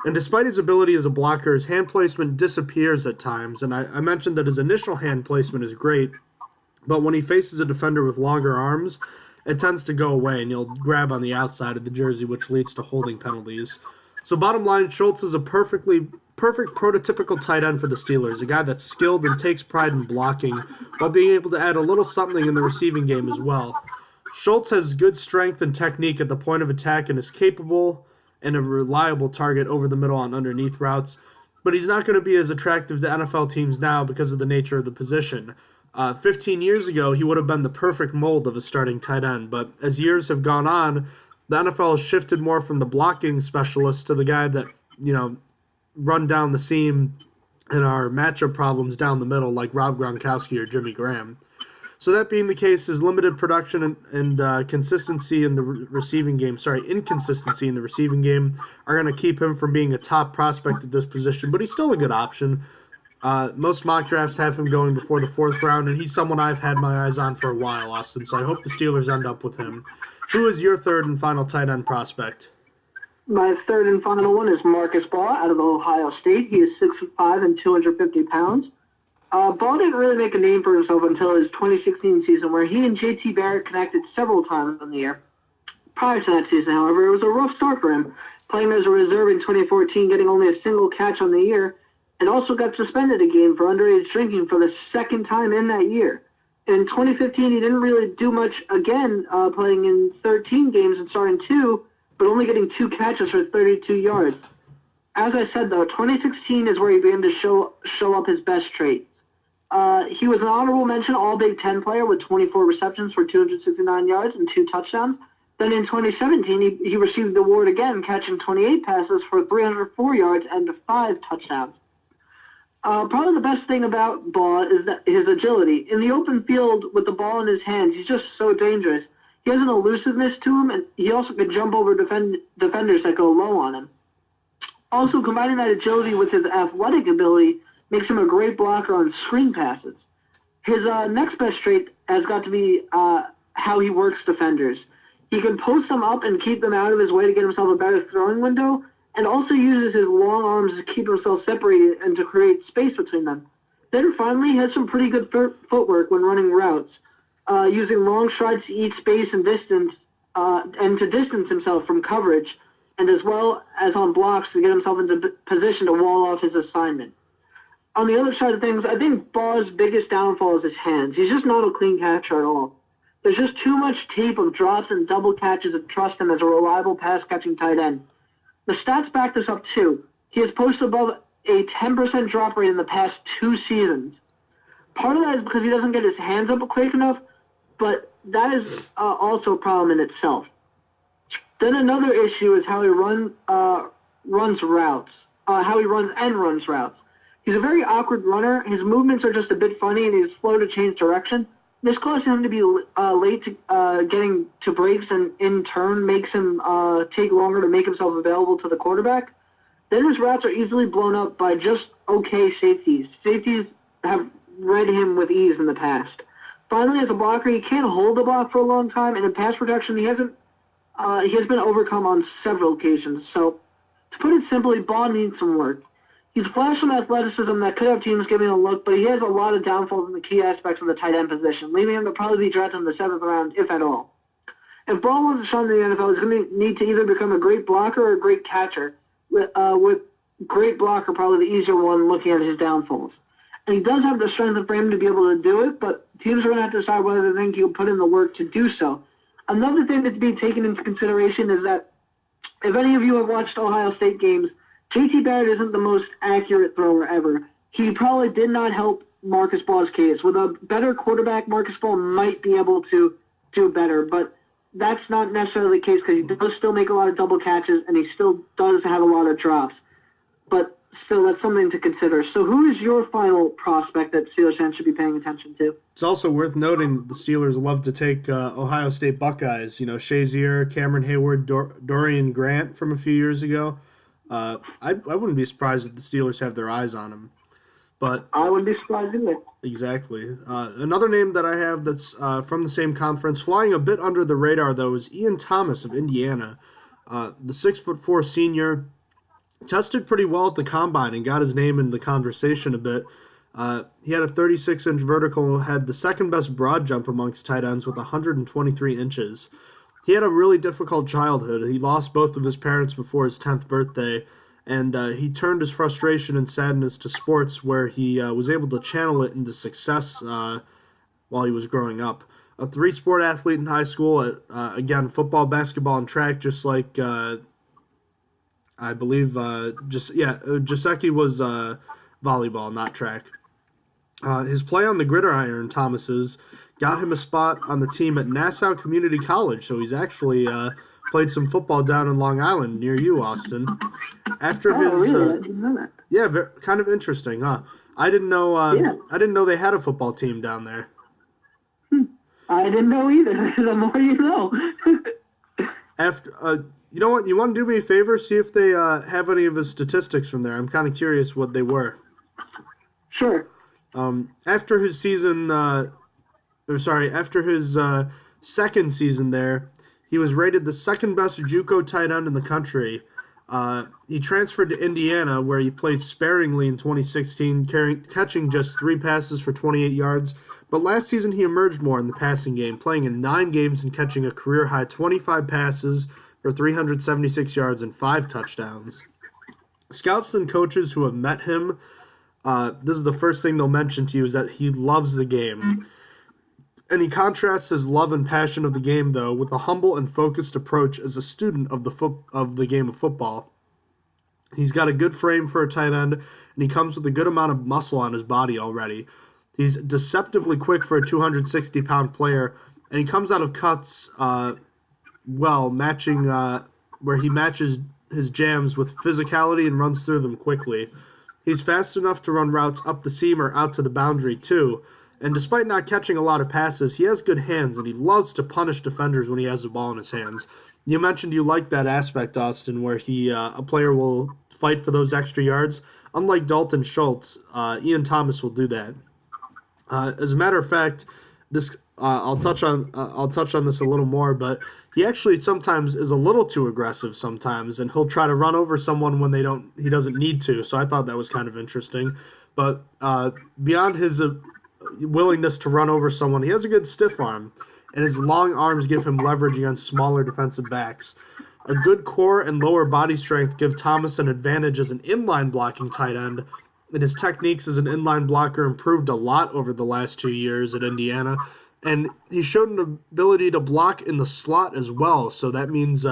And despite his ability as a blocker, his hand placement disappears at times, and I mentioned that his initial hand placement is great, but when he faces a defender with longer arms, it tends to go away, and he'll grab on the outside of the jersey, which leads to holding penalties. So bottom line, Schultz is a perfect prototypical tight end for the Steelers, a guy that's skilled and takes pride in blocking while being able to add a little something in the receiving game as well. Schultz has good strength and technique at the point of attack and is capable and a reliable target over the middle on underneath routes, but he's not going to be as attractive to NFL teams now because of the nature of the position. 15 years ago, he would have been the perfect mold of a starting tight end, but as years have gone on, the NFL has shifted more from the blocking specialist to the guy that, run down the seam and are matchup problems down the middle like Rob Gronkowski or Jimmy Graham. So that being the case, his limited production and consistency in the receiving game, inconsistency in the receiving game are going to keep him from being a top prospect at this position, but he's still a good option. Most mock drafts have him going before the 4th round, and he's someone I've had my eyes on for a while, Austin, so I hope the Steelers end up with him. Who is your third and final tight end prospect? My third and final one is Marcus Baugh out of Ohio State. He is 6'5" and 250 pounds. Baugh didn't really make a name for himself until his 2016 season, where he and J.T. Barrett connected several times in the year. Prior to that season, however, it was a rough start for him, playing as a reserve in 2014, getting only a single catch on the year, and also got suspended a game for underage drinking for the second time in that year. In 2015, he didn't really do much again, playing in 13 games and starting 2, but only getting 2 catches for 32 yards. As I said, though, 2016 is where he began to show up his best traits. He was an honorable mention All-Big Ten player with 24 receptions for 269 yards and 2 touchdowns. Then in 2017, he received the award again, catching 28 passes for 304 yards and 5 touchdowns. Probably the best thing about Baugh is that his agility. In the open field with the ball in his hands, he's just so dangerous. He has an elusiveness to him, and he also can jump over defenders that go low on him. Also, combining that agility with his athletic ability makes him a great blocker on screen passes. His next best trait has got to be how he works defenders. He can post them up and keep them out of his way to get himself a better throwing window, and also uses his long arms to keep himself separated and to create space between them. Then finally, he has some pretty good footwork when running routes, using long strides to eat space and distance, and to distance himself from coverage, and as well as on blocks to get himself into position to wall off his assignment. On the other side of things, I think Baugh's biggest downfall is his hands. He's just not a clean catcher at all. There's just too much tape of drops and double catches to trust him as a reliable pass-catching tight end. The stats back this up, too. He has posted above a 10% drop rate in the past 2 seasons. Part of that is because he doesn't get his hands up quick enough, but that is also a problem in itself. Then another issue is how he runs routes. He's a very awkward runner. His movements are just a bit funny, and he's slow to change direction. This causes him to be late to getting to breaks, and in turn makes him take longer to make himself available to the quarterback. Then his routes are easily blown up by just okay safeties. Safeties have read him with ease in the past. Finally, as a blocker, he can't hold the block for a long time, and in pass protection, he has been overcome on several occasions. So, to put it simply, Baugh needs some work. He's flashed some athleticism that could have teams giving a look, but he has a lot of downfalls in the key aspects of the tight end position, leaving him to probably be drafted in the 7th round, if at all. If Baugh wants to shine in the NFL, he's going to need to either become a great blocker or a great catcher, with great blocker probably the easier one looking at his downfalls. And he does have the strength and frame to be able to do it, but teams are going to have to decide whether they think he'll put in the work to do so. Another thing that's to be taken into consideration is that if any of you have watched Ohio State games, J.T. Barrett isn't the most accurate thrower ever. He probably did not help Marcus Baugh's case. With a better quarterback, Marcus Baugh might be able to do better, but that's not necessarily the case because he does still make a lot of double catches and he still does have a lot of drops. But still, that's something to consider. So who is your final prospect that Steelers fans should be paying attention to? It's also worth noting that the Steelers love to take Ohio State Buckeyes. Shazier, Cameron Hayward, Dorian Grant from a few years ago. I wouldn't be surprised if the Steelers have their eyes on him. But I wouldn't be surprised either. Exactly. Another name that I have that's from the same conference, flying a bit under the radar, though, is Ian Thomas of Indiana. The 6'4" senior tested pretty well at the combine and got his name in the conversation a bit. He had a 36-inch vertical and had the second best broad jump amongst tight ends with 123 inches. he had a really difficult childhood. He lost both of his parents before his 10th birthday, and he turned his frustration and sadness to sports, where he was able to channel it into success while he was growing up. A three-sport athlete in high school, again, football, basketball, and track, just like I believe Giuseppe was volleyball, not track. His play on the gridiron, Thomas's, got him a spot on the team at Nassau Community College, so he's actually played some football down in Long Island near you, Austin. After Really? I didn't know that. Yeah, kind of interesting, huh? I didn't know. I didn't know they had a football team down there. I didn't know either. The more you know. After, you know what? You want to do me a favor? See if they have any of his statistics from there. I'm kind of curious what they were. Sure. After his season, after his second season there, he was rated the second best JUCO tight end in the country. He transferred to Indiana, where he played sparingly in 2016, catching just 3 passes for 28 yards. But last season he emerged more in the passing game, playing in 9 games and catching a career-high 25 passes for 376 yards and 5 touchdowns. Scouts and coaches who have met him, this is the first thing they'll mention to you, is that he loves the game. And he contrasts his love and passion of the game, though, with a humble and focused approach as a student of the game of football. He's got a good frame for a tight end, and he comes with a good amount of muscle on his body already. He's deceptively quick for a 260-pound player, and he comes out of cuts matching where he matches his jams with physicality and runs through them quickly. He's fast enough to run routes up the seam or out to the boundary, too. And despite not catching a lot of passes, he has good hands, and he loves to punish defenders when he has the ball in his hands. You mentioned you like that aspect, Austin, where a player will fight for those extra yards. Unlike Dalton Schultz, Ian Thomas will do that. As a matter of fact, this I'll touch on this a little more, but he actually sometimes is a little too aggressive sometimes, and he'll try to run over someone when he doesn't need to. So I thought that was kind of interesting. But beyond his willingness to run over someone, he has a good stiff arm, and his long arms give him leverage against smaller defensive backs. A good core and lower body strength give Thomas an advantage as an inline blocking tight end, and his techniques as an inline blocker improved a lot over the last 2 years at Indiana, and he showed an ability to block in the slot as well, so that means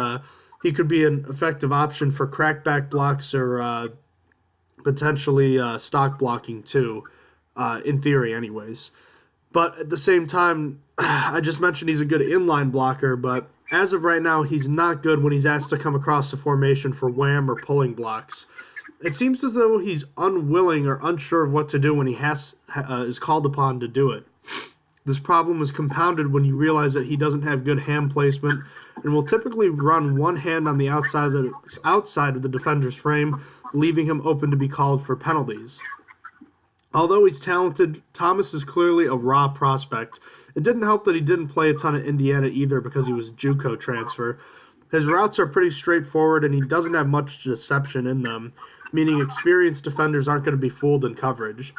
he could be an effective option for crackback blocks or potentially stock blocking too, in theory anyways. But at the same time, I just mentioned he's a good inline blocker, but as of right now, he's not good when he's asked to come across the formation for wham or pulling blocks. It seems as though he's unwilling or unsure of what to do when he is called upon to do it. This problem is compounded when you realize that he doesn't have good hand placement and will typically run one hand on the outside of the defender's frame, leaving him open to be called for penalties. Although he's talented, Thomas is clearly a raw prospect. It didn't help that he didn't play a ton at Indiana either because he was JUCO transfer. His routes are pretty straightforward and he doesn't have much deception in them, meaning experienced defenders aren't going to be fooled in coverage.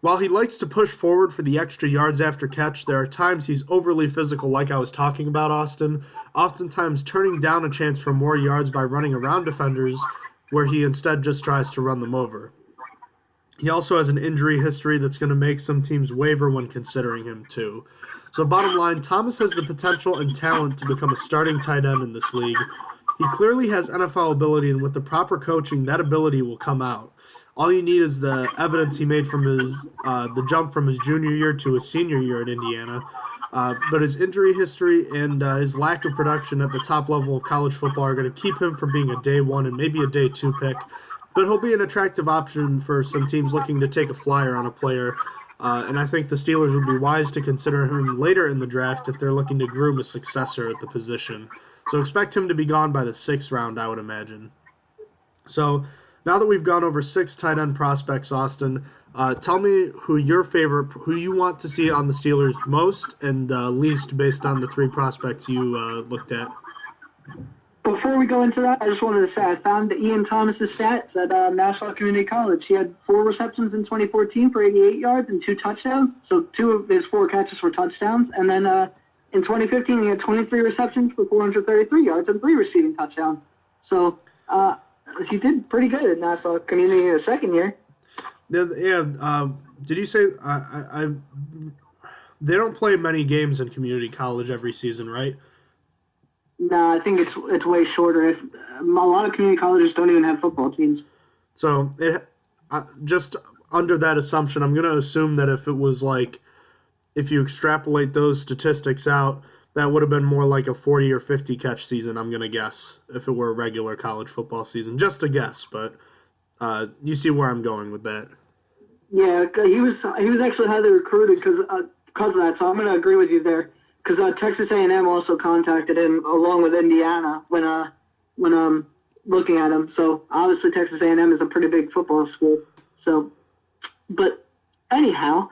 While he likes to push forward for the extra yards after catch, there are times he's overly physical like I was talking about, Austin, oftentimes turning down a chance for more yards by running around defenders where he instead just tries to run them over. He also has an injury history that's going to make some teams waver when considering him too. So bottom line, Thomas has the potential and talent to become a starting tight end in this league. He clearly has NFL ability, and with the proper coaching, that ability will come out. All you need is the evidence he made from his the jump from his junior year to his senior year at Indiana. But his injury history and his lack of production at the top level of college football are going to keep him from being a day 1 and maybe a day 2 pick. But he'll be an attractive option for some teams looking to take a flyer on a player. And I think the Steelers would be wise to consider him later in the draft if they're looking to groom a successor at the position. So expect him to be gone by the 6th round, I would imagine. So now that we've gone over 6 tight end prospects, Austin, tell me who you want to see on the Steelers most and least based on the 3 prospects you looked at. Before we go into that, I just wanted to say I found Ian Thomas's stats at Nassau Community College. He had 4 receptions in 2014 for 88 yards and 2 touchdowns. So 2 of his 4 catches were touchdowns. And then in 2015, he had 23 receptions for 433 yards and 3 receiving touchdowns. So he did pretty good in Nassau Community in his second year. Yeah. Did you say they don't play many games in community college every season, right? No, I think it's way shorter. A lot of community colleges don't even have football teams. So just under that assumption, I'm going to assume that if it was like, if you extrapolate those statistics out, that would have been more like a 40 or 50 catch season, I'm going to guess, if it were a regular college football season. Just a guess, but you see where I'm going with that. Yeah, he was actually highly recruited because of that, so I'm going to agree with you there. Because Texas A&M also contacted him along with Indiana when looking at him. So obviously Texas A&M is a pretty big football school. So, but anyhow,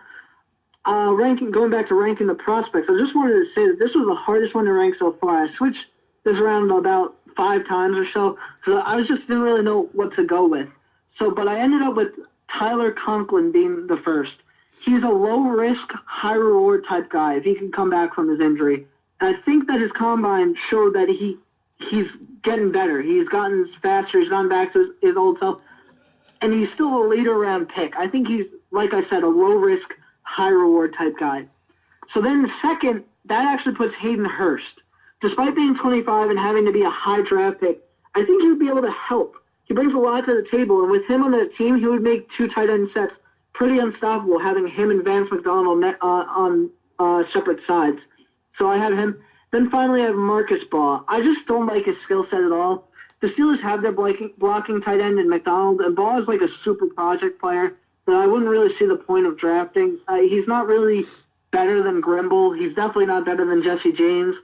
going back to ranking the prospects, I just wanted to say that this was the hardest one to rank so far. I switched this around about 5 times or so, so I didn't really know what to go with. So, but I ended up with Tyler Conklin being the first. He's a low-risk, high-reward type guy if he can come back from his injury. And I think that his combine showed that he's getting better. He's gotten faster. He's gone back to his old self. And he's still a later-round pick. I think he's, like I said, a low-risk, high-reward type guy. So then the second, that actually puts Hayden Hurst. Despite being 25 and having to be a high draft pick, I think he would be able to help. He brings a lot to the table, and with him on the team, he would make 2 tight end sets pretty unstoppable, having him and Vance McDonald on separate sides. So I have him. Then finally I have Marcus Baugh. I just don't like his skill set at all. The Steelers have their blocking tight end in McDonald, and Baugh is like a super project player that I wouldn't really see the point of drafting. He's not really better than Grimble. He's definitely not better than Jesse James.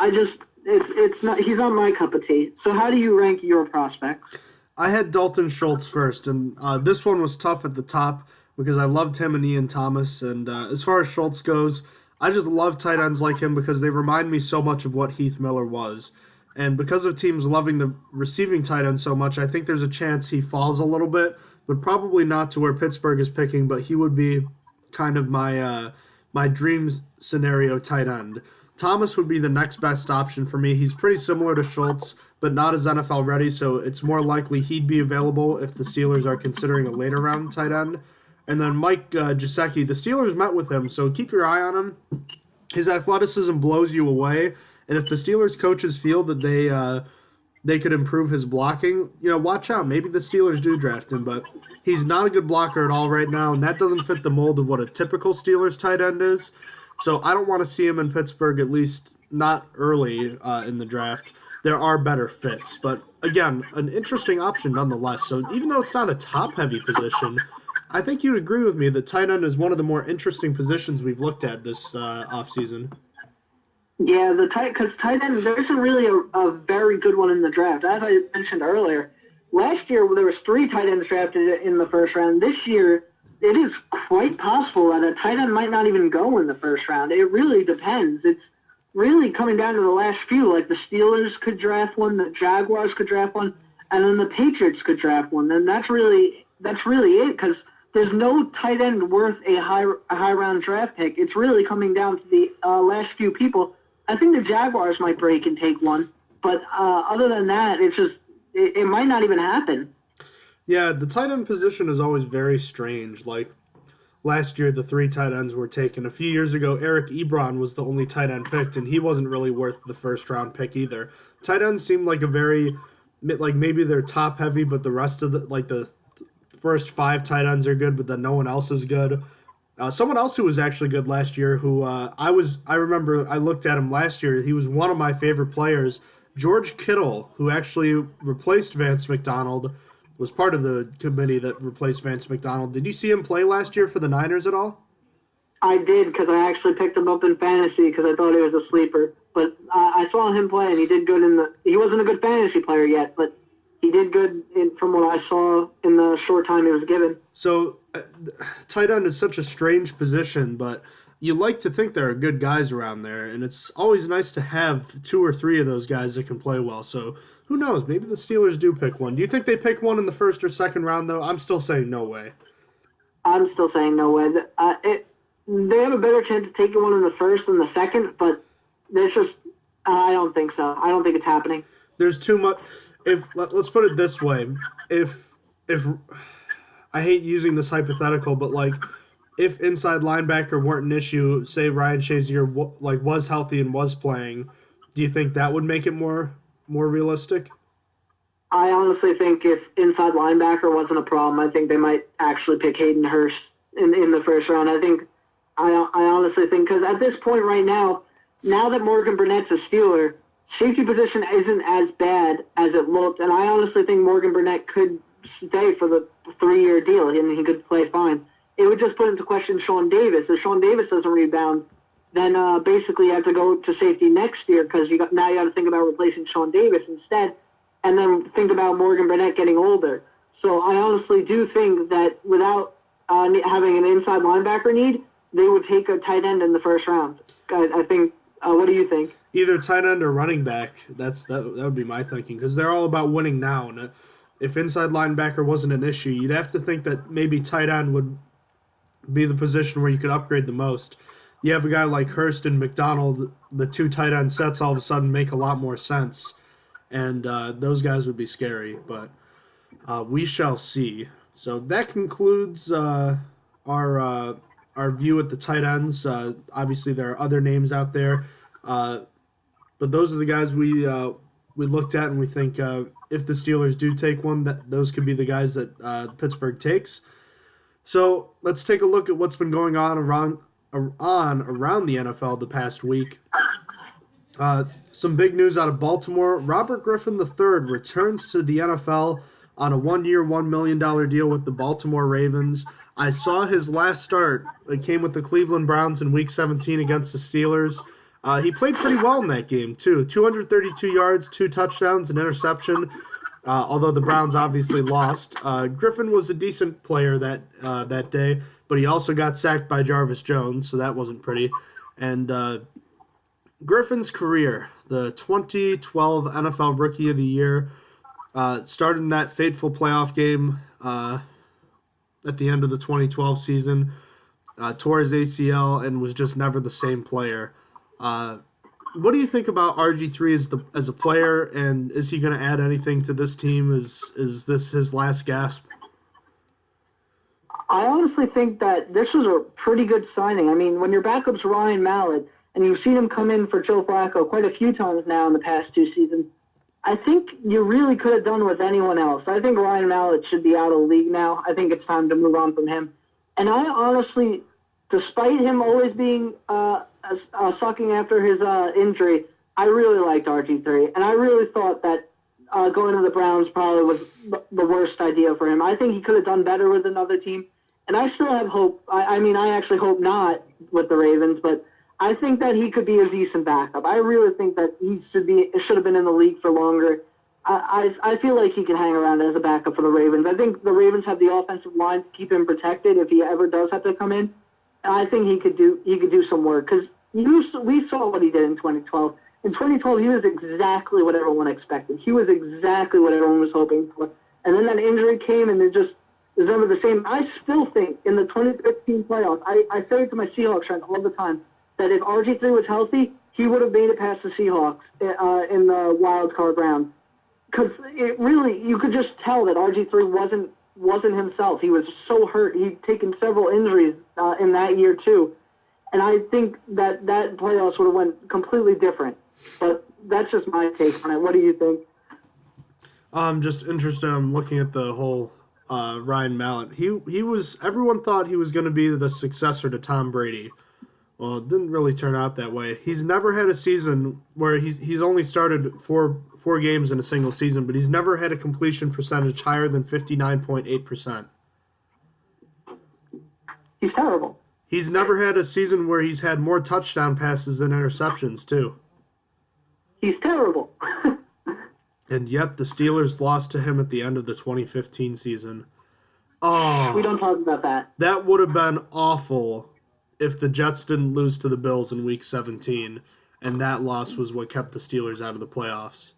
He's not my cup of tea. So how do you rank your prospects? I had Dalton Schultz first, and this one was tough at the top because I loved him and Ian Thomas. And as far as Schultz goes, I just love tight ends like him because they remind me so much of what Heath Miller was. And because of teams loving the receiving tight end so much, I think there's a chance he falls a little bit, but probably not to where Pittsburgh is picking, but he would be kind of my dream scenario tight end. Thomas would be the next best option for me. He's pretty similar to Schultz, but not as NFL ready, so it's more likely he'd be available if the Steelers are considering a later round tight end. And then Mike Gesicki, the Steelers met with him, so keep your eye on him. His athleticism blows you away, and if the Steelers coaches feel that they could improve his blocking, watch out. Maybe the Steelers do draft him, but he's not a good blocker at all right now, and that doesn't fit the mold of what a typical Steelers tight end is. So I don't want to see him in Pittsburgh, at least not early in the draft. There are better fits, but again, an interesting option nonetheless. So even though it's not a top-heavy position, I think you'd agree with me that tight end is one of the more interesting positions we've looked at this offseason. Yeah, because tight end, there isn't really a very good one in the draft. As I mentioned earlier, last year there was 3 tight ends drafted in the first round. This year, it is quite possible that a tight end might not even go in the first round. It really depends. It's really coming down to the last few. Like the Steelers could draft one, the Jaguars could draft one, and then the Patriots could draft one. And that's really it, because there's no tight end worth a high round draft pick. It's really coming down to the last few people. I think the Jaguars might break and take one, but other than that, it might not even happen. Yeah, the tight end position is always very strange. Like last year, the 3 tight ends were taken. A few years ago, Eric Ebron was the only tight end picked, and he wasn't really worth the first round pick either. Tight ends seem like maybe they're top heavy, but the rest of the first 5 tight ends are good, but then no one else is good. Someone else who was actually good last year, who I remember I looked at him last year. He was one of my favorite players, George Kittle, who actually replaced Vance McDonald, was part of the committee that replaced Vance McDonald. Did you see him play last year for the Niners at all? I did, because I actually picked him up in fantasy because I thought he was a sleeper. But I saw him play, and he did good he wasn't a good fantasy player yet, but he did good from what I saw in the short time he was given. So tight end is such a strange position, but you like to think there are good guys around there, and it's always nice to have 2 or 3 of those guys that can play well. So who knows? Maybe the Steelers do pick one. Do you think they pick one in the first or second round, though? I'm still saying no way. I'm still saying no way. They have a better chance of taking one in the first than the second, but there's just I don't think so. I don't think it's happening. There's too much. Let's put it this way, if I hate using this hypothetical, but like if inside linebacker weren't an issue, say Ryan Shazier was healthy and was playing, do you think that would make it more realistic? I honestly think if inside linebacker wasn't a problem, I think they might actually pick Hayden Hurst in the first round. I honestly think, because at this point right now that Morgan Burnett's a Steeler, safety position isn't as bad as it looked, and I honestly think Morgan Burnett could stay for the 3-year deal, and he could play fine. It would just put into question Sean Davis. If Sean Davis doesn't rebound, then basically you have to go to safety next year, because now you got to think about replacing Sean Davis instead, and then think about Morgan Burnett getting older. So I honestly do think that without having an inside linebacker need, they would take a tight end in the first round. I think. What do you think? Either tight end or running back. That would be my thinking, because they're all about winning now. And if inside linebacker wasn't an issue, you'd have to think that maybe tight end would be the position where you could upgrade the most. You have a guy like Hurst and McDonald, the 2 tight end sets all of a sudden make a lot more sense. And those guys would be scary, but we shall see. So that concludes our view at the tight ends. Obviously, there are other names out there, but those are the guys we looked at, and we think if the Steelers do take one, those could be the guys that Pittsburgh takes. So let's take a look at what's been going on around the NFL the past week. Some big news out of Baltimore. Robert Griffin III returns to the NFL on a 1-year, $1 million deal with the Baltimore Ravens. I saw his last start. It came with the Cleveland Browns in Week 17 against the Steelers. He played pretty well in that game, too. 232 yards, 2 touchdowns, an interception, although the Browns obviously lost. Griffin was a decent player that day, but he also got sacked by Jarvis Jones, so that wasn't pretty. And Griffin's career, the 2012 NFL Rookie of the Year, started in that fateful playoff game at the end of the 2012 season, tore his ACL, and was just never the same player. What do you think about RG3 as a player, and is he going to add anything to this team? Is this his last gasp? I honestly think that this was a pretty good signing. I mean, when your backup's Ryan Mallett, and you've seen him come in for Joe Flacco quite a few times now in the past 2 seasons, I think you really could have done with anyone else. I think Ryan Mallett should be out of the league now. I think it's time to move on from him. And I honestly, despite him always being sucking after his injury, I really liked RG3. And I really thought that going to the Browns probably was the worst idea for him. I think he could have done better with another team. And I still have hope. I actually hope not with the Ravens, but I think that he could be a decent backup. I really think that he should have been in the league for longer. I feel like he can hang around as a backup for the Ravens. I think the Ravens have the offensive line to keep him protected if he ever does have to come in. And I think he could do some work, because we saw what he did in 2012. In 2012, he was exactly what everyone expected. He was exactly what everyone was hoping for. And then that injury came, and it just was never the same. I still think in the 2015 playoffs, I say it to my Seahawks friends all the time, that if RG3 was healthy, he would have made it past the Seahawks in the wild card round. Because it really, you could just tell that RG3 wasn't himself. He was so hurt. He'd taken several injuries in that year too, and I think that playoffs would have went completely different. But that's just my take on it. What do you think? I'm just interested. I'm looking at the whole Ryan Mallett. He was. Everyone thought he was going to be the successor to Tom Brady. Well, it didn't really turn out that way. He's never had a season where he's only started four games in a single season, but he's never had a completion percentage higher than 59.8%. He's terrible. He's never had a season where he's had more touchdown passes than interceptions, too. He's terrible. And yet the Steelers lost to him at the end of the 2015 season. Oh, we don't talk about that. That would have been awful if the Jets didn't lose to the Bills in Week 17, and that loss was what kept the Steelers out of the playoffs.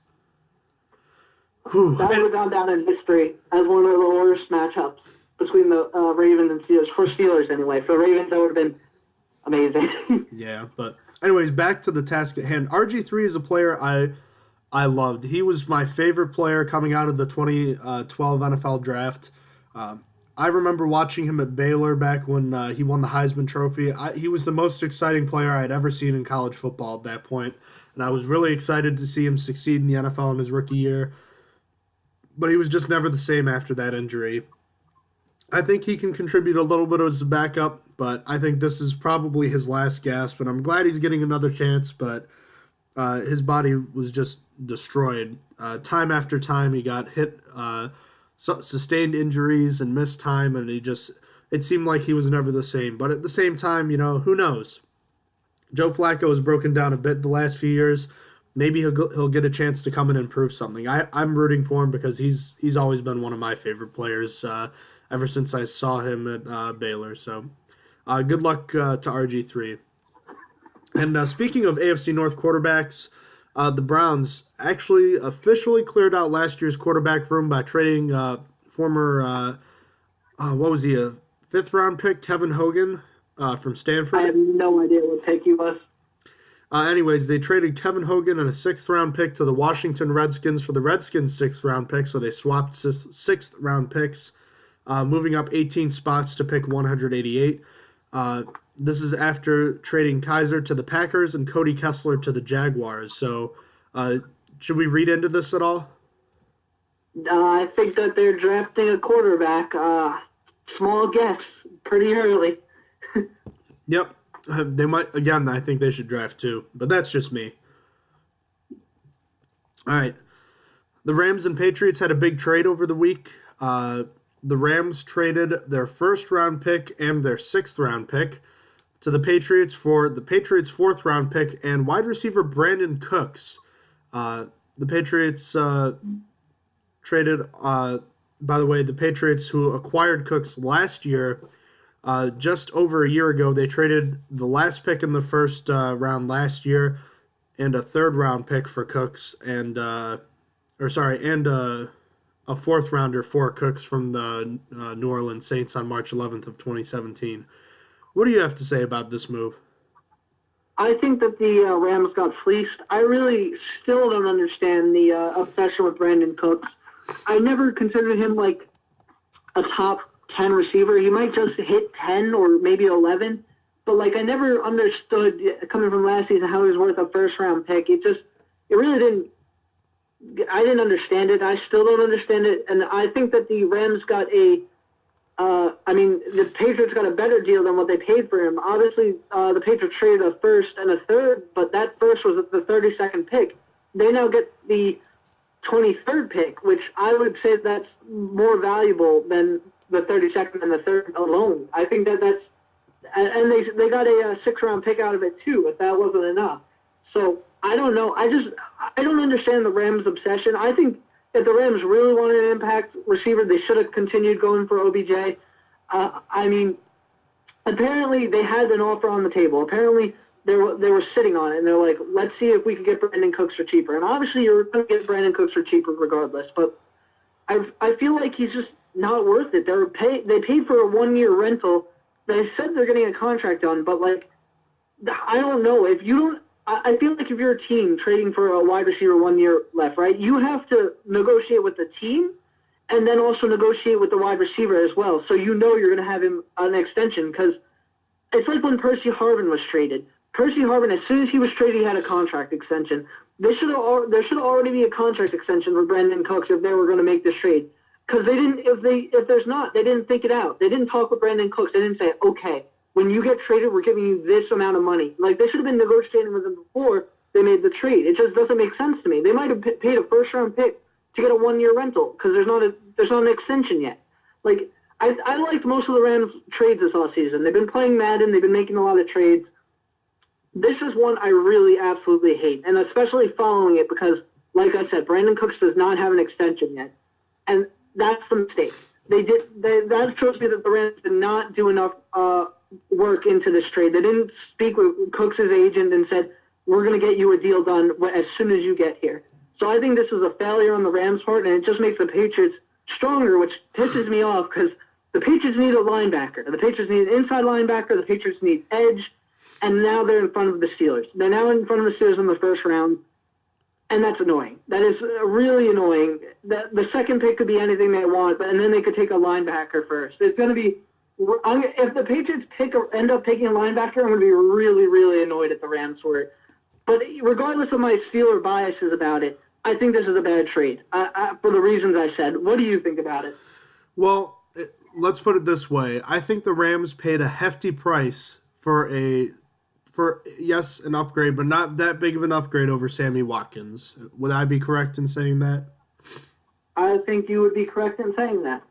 Whew. That would have gone down in history as one of the worst matchups between the Ravens and Steelers, for Steelers anyway. For Ravens, that would have been amazing. Yeah, but Anyways, back to the task at hand. RG3 is a player I loved. He was my favorite player coming out of the 2012 NFL draft. I remember watching him at Baylor back when he won the Heisman Trophy. He was the most exciting player I had ever seen in college football at that point, and I was really excited to see him succeed in the NFL in his rookie year. But he was just never the same after that injury. I think he can contribute a little bit as a backup, but I think this is probably his last gasp, and I'm glad he's getting another chance, but his body was just destroyed. Time after time, he got hit, sustained injuries and missed time, and it seemed like he was never the same. But at the same time, who knows? Joe Flacco has broken down a bit the last few years. Maybe he'll get a chance to come in and prove something. I'm rooting for him because he's always been one of my favorite players ever since I saw him at Baylor. So good luck to RG3. And speaking of AFC North quarterbacks, the Browns actually officially cleared out last year's quarterback room by trading former, what was he, a fifth-round pick, Kevin Hogan from Stanford? I have no idea what pick he was. Anyways, they traded Kevin Hogan and a sixth-round pick to the Washington Redskins for the Redskins' sixth-round pick, so they swapped sixth-round picks, moving up 18 spots to pick 188. This is after trading Kaiser to the Packers and Cody Kessler to the Jaguars. So should we read into this at all? I think that they're drafting a quarterback. Small guess, pretty early. Yep. They might, again, I think they should draft two, but that's just me. All right. The Rams and Patriots had a big trade over the week. The Rams traded their first-round pick and their sixth-round pick to the Patriots for the Patriots' fourth-round pick and wide receiver Brandon Cooks. The Patriots traded, by the way, the Patriots who acquired Cooks last year, just over a year ago, they traded the last pick in the first round last year and a third-round pick for Cooks and a fourth-rounder for Cooks from the New Orleans Saints on March 11th of 2017. What do you have to say about this move? I think that the Rams got fleeced. I really still don't understand the obsession with Brandon Cooks. I never considered him like a top 10 receiver. He might just hit 10 or maybe 11, but like I never understood coming from last season how he was worth a first-round pick. I didn't understand it. I still don't understand it. And I think that the Rams got the Patriots got a better deal than what they paid for him. Obviously, the Patriots traded a first and a third, but that first was the 32nd pick. They now get the 23rd pick, which I would say that's more valuable than the 32nd and the third alone. I think that's, and they got a sixth-round pick out of it too, if that wasn't enough. So I don't know. I don't understand the Rams' obsession. I think if the Rams really wanted an impact receiver, they should have continued going for OBJ. Apparently they had an offer on the table. Apparently they were sitting on it, and they're like, let's see if we can get Brandon Cooks for cheaper. And obviously you're going to get Brandon Cooks for cheaper regardless, but I feel like he's just not worth it. They paid for a one-year rental. They said they're getting a contract done, but like, I don't know. If you don't, I feel like if you're a team trading for a wide receiver 1 year left, right, you have to negotiate with the team and then also negotiate with the wide receiver as well. So you're going to have him an extension, because it's like when Percy Harvin was traded. Percy Harvin, as soon as he was traded, he had a contract extension. There should already be a contract extension for Brandon Cooks if they were going to make this trade. Because they didn't, if there's not, they didn't think it out. They didn't talk with Brandon Cooks. They didn't say, okay, when you get traded, we're giving you this amount of money. Like, they should have been negotiating with him before they made the trade. It just doesn't make sense to me. They might have paid a first-round pick to get a one-year rental because there's not an extension yet. Like, I liked most of the Rams trades this offseason. They've been playing Madden. They've been making a lot of trades. This is one I really absolutely hate, and especially following it because, like I said, Brandon Cooks does not have an extension yet. And that's the mistake. That shows me that the Rams did not do enough work into this trade. They didn't speak with Cooks' agent and said, we're going to get you a deal done as soon as you get here. So I think this is a failure on the Rams' part, and it just makes the Patriots stronger, which pisses me off because the Patriots need a linebacker. The Patriots need an inside linebacker. The Patriots need edge. and now they're in front of the Steelers. They're now in front of the Steelers in the first round, and that's annoying. That is really annoying. The second pick could be anything they want, and then they could take a linebacker first. It's going to be if the Patriots end up taking a linebacker, I'm going to be really, really annoyed at the Rams for it. But regardless of my Steeler biases about it, I think this is a bad trade for the reasons I said. What do you think about it? Well, let's put it this way. I think the Rams paid a hefty price for an upgrade, but not that big of an upgrade over Sammy Watkins. Would I be correct in saying that? I think you would be correct in saying that.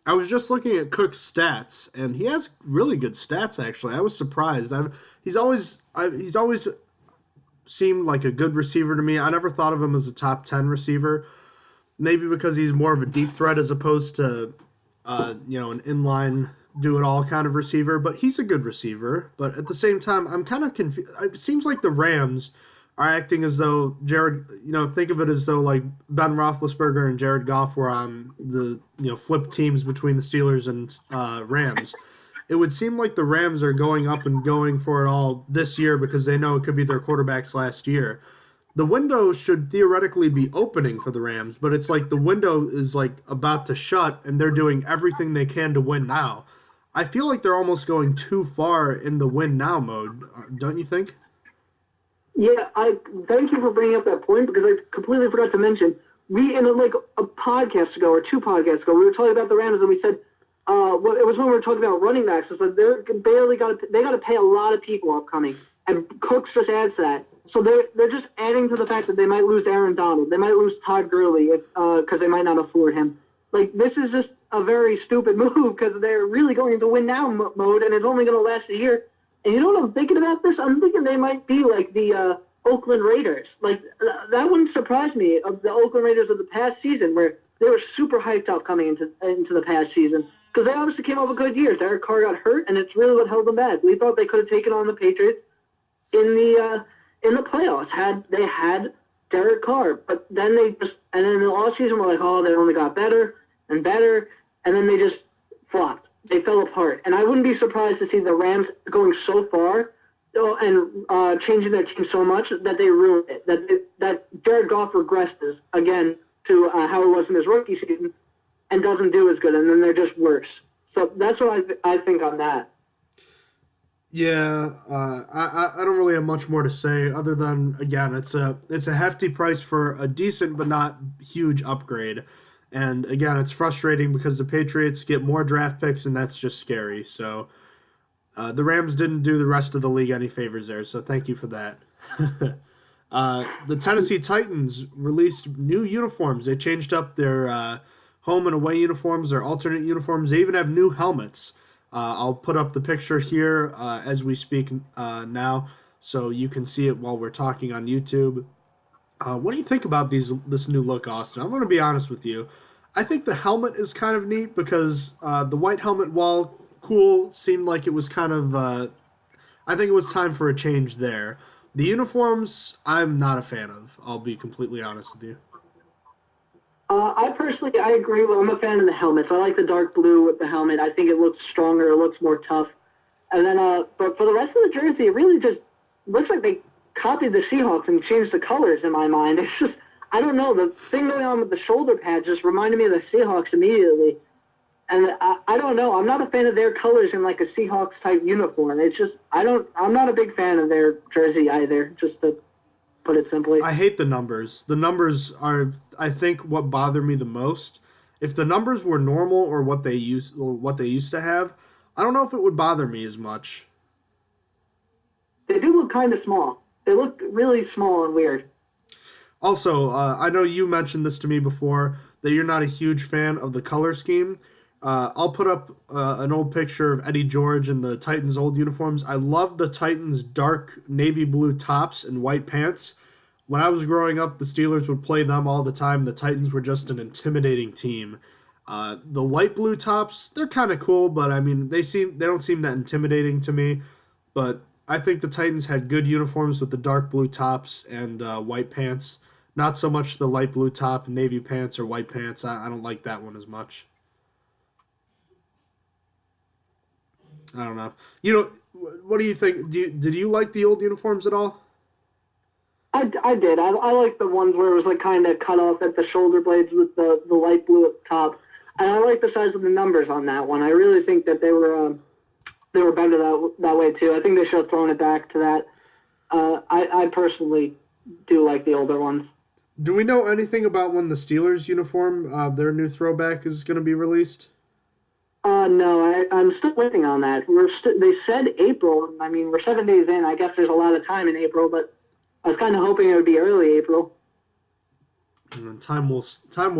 I was just looking at Cook's stats, and he has really good stats, actually. I was surprised. He's always seemed like a good receiver to me. I never thought of him as a top 10 receiver, maybe because he's more of a deep threat as opposed to an inline do-it-all kind of receiver, but he's a good receiver. But at the same time, I'm kind of confused. It seems like the Rams are acting as though think of it as though like Ben Roethlisberger and Jared Goff were on the flip teams between the Steelers and Rams. It would seem like the Rams are going up and going for it all this year because they know it could be their quarterback's last year. The window should theoretically be opening for the Rams, but it's like the window is like about to shut and they're doing everything they can to win now. I feel like they're almost going too far in the win now mode, don't you think? Yeah, I thank you for bringing up that point because I completely forgot to mention in a podcast ago or 2 podcasts ago we were talking about the Rams and we said it was when we were talking about running backs. It's like they got to pay a lot of people upcoming, and Cooks just adds to that. So they're just adding to the fact that they might lose Aaron Donald, they might lose Todd Gurley because they might not afford him. Like this is just a very stupid move because they're really going into win now mode, and it's only going to last a year. And you know what I'm thinking about this? I'm thinking they might be like the Oakland Raiders. Like, that wouldn't surprise me, of the Oakland Raiders of the past season, where they were super hyped up coming into the past season. Because they obviously came off a good year. Derek Carr got hurt, and it's really what held them back. We thought they could have taken on the Patriots in the playoffs. They had Derek Carr. But then and then in the offseason, we're like, oh, they only got better and better. And then they just flopped. They fell apart. And I wouldn't be surprised to see the Rams going so far and changing their team so much that they ruined it. That Jared Goff regresses again to how it was in his rookie season and doesn't do as good, and then they're just worse. So that's what I think on that. Yeah, I don't really have much more to say other than, again, it's a hefty price for a decent but not huge upgrade. And again, it's frustrating because the Patriots get more draft picks, and that's just scary. So the Rams didn't do the rest of the league any favors there, so thank you for that. The Tennessee Titans released new uniforms. They changed up their home and away uniforms, their alternate uniforms. They even have new helmets. I'll put up the picture here as we speak now, so you can see it while we're talking on YouTube. What do you think about this new look, Austin? I'm going to be honest with you. I think the helmet is kind of neat because the white helmet, while cool, seemed like it was kind of... I think it was time for a change there. The uniforms, I'm not a fan of. I'll be completely honest with you. I agree. Well, I'm a fan of the helmets. I like the dark blue with the helmet. I think it looks stronger. It looks more tough. And then, but for the rest of the jersey, it really just looks like they copied the Seahawks and changed the colors in my mind. It's just, I don't know. The thing going on with the shoulder pads just reminded me of the Seahawks immediately. And I don't know. I'm not a fan of their colors in like a Seahawks type uniform. It's just, I'm not a big fan of their jersey either, just to put it simply. I hate the numbers. The numbers are, I think, what bother me the most. If the numbers were normal or what they used to have, I don't know if it would bother me as much. They do look kind of small. They look really small and weird. Also, I know you mentioned this to me before, that you're not a huge fan of the color scheme. I'll put up an old picture of Eddie George in the Titans' old uniforms. I love the Titans' dark navy blue tops and white pants. When I was growing up, the Steelers would play them all the time. The Titans were just an intimidating team. The light blue tops, they're kind of cool, but I mean, they don't seem that intimidating to me. But I think the Titans had good uniforms with the dark blue tops and white pants. Not so much the light blue top, navy pants, or white pants. I don't like that one as much. I don't know. what do you think? Did you like the old uniforms at all? I did. I like the ones where it was like kind of cut off at the shoulder blades with the light blue at the top. And I like the size of the numbers on that one. I really think that they were better that way too. I think they should have thrown it back to that. I personally do like the older ones. Do we know anything about when the Steelers uniform, their new throwback, is going to be released? No, I'm still waiting on that. They said April. I mean, we're 7 days in. I guess there's a lot of time in April, but I was kind of hoping it would be early April. And time will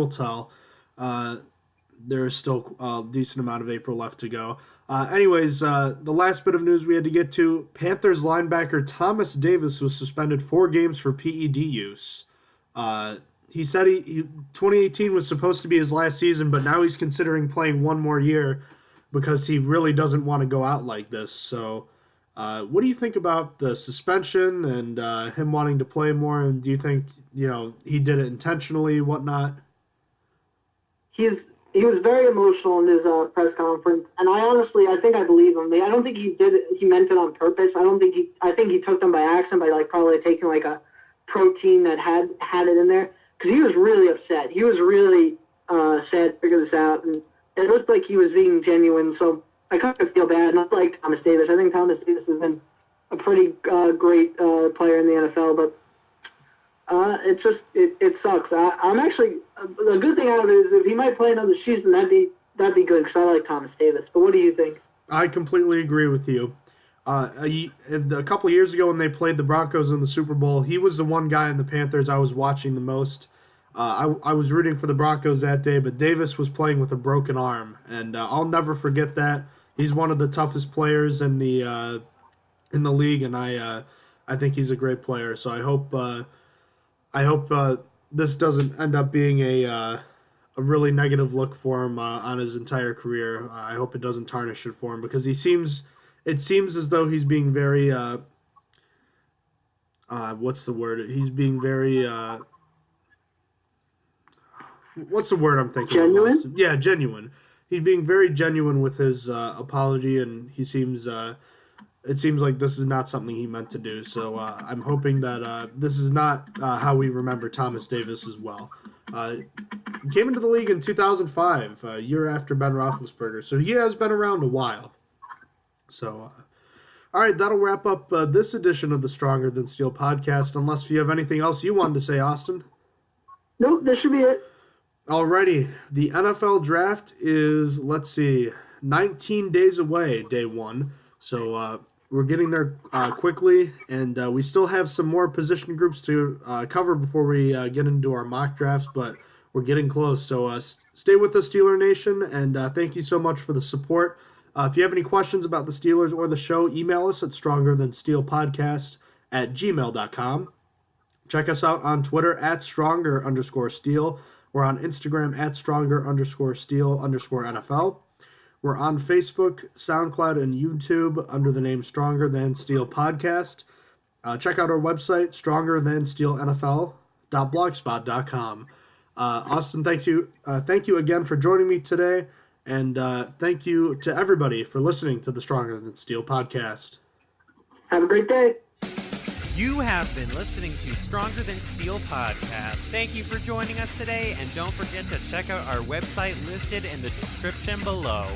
tell. There is still a decent amount of April left to go. Anyways, the last bit of news we had to get to, Panthers linebacker Thomas Davis was suspended 4 games for PED use. He said 2018 was supposed to be his last season, but now he's considering playing one more year because he really doesn't want to go out like this. So what do you think about the suspension and him wanting to play more? And do you think, he did it intentionally, whatnot? He was very emotional in his press conference, and I think I believe him. I don't think he meant it on purpose. I think he took them by accident by probably taking like a protein that had it in there, because he was really upset. He was really sad to figure this out, and it looked like he was being genuine. So I kind of feel bad. Not like Thomas Davis. I think Thomas Davis has been a pretty great player in the NFL, but it sucks. I'm actually, the good thing out of it is if he might play another season, that'd be good, because I like Thomas Davis. But what do you think? I completely agree with you. A couple of years ago when they played the Broncos in the Super Bowl, he was the one guy in the Panthers I was watching the most. I was rooting for the Broncos that day, but Davis was playing with a broken arm, and I'll never forget that. He's one of the toughest players in the league, and I think he's a great player. So I hope this doesn't end up being a really negative look for him on his entire career. I hope it doesn't tarnish it for him, because it seems as though he's being very what's the word? He's being very what's the word I'm thinking? Genuine? Yeah, genuine. He's being very genuine with his apology, and he seems. It seems like this is not something he meant to do. So I'm hoping that this is not how we remember Thomas Davis as well. He came into the league in 2005, a year after Ben Roethlisberger. So he has been around a while. So, all right, that'll wrap up this edition of the Stronger Than Steel podcast, unless you have anything else you wanted to say, Austin. Nope, this should be it. Alrighty, the NFL draft is, 19 days away, day one. So we're getting there quickly, and we still have some more position groups to cover before we get into our mock drafts, but we're getting close. So stay with us, Steeler Nation, and thank you so much for the support. If you have any questions about the Steelers or the show, email us at strongerthansteelpodcast@gmail.com. Check us out on Twitter at @stronger_steel. We're on Instagram at @stronger_steel_NFL. We're on Facebook, SoundCloud, and YouTube under the name Stronger Than Steel Podcast. Check out our website, strongerthansteelnfl.blogspot.com. Austin, thank you again for joining me today, and thank you to everybody for listening to the Stronger Than Steel podcast. Have a great day. You have been listening to Stronger Than Steel podcast. Thank you for joining us today, and don't forget to check out our website listed in the description below.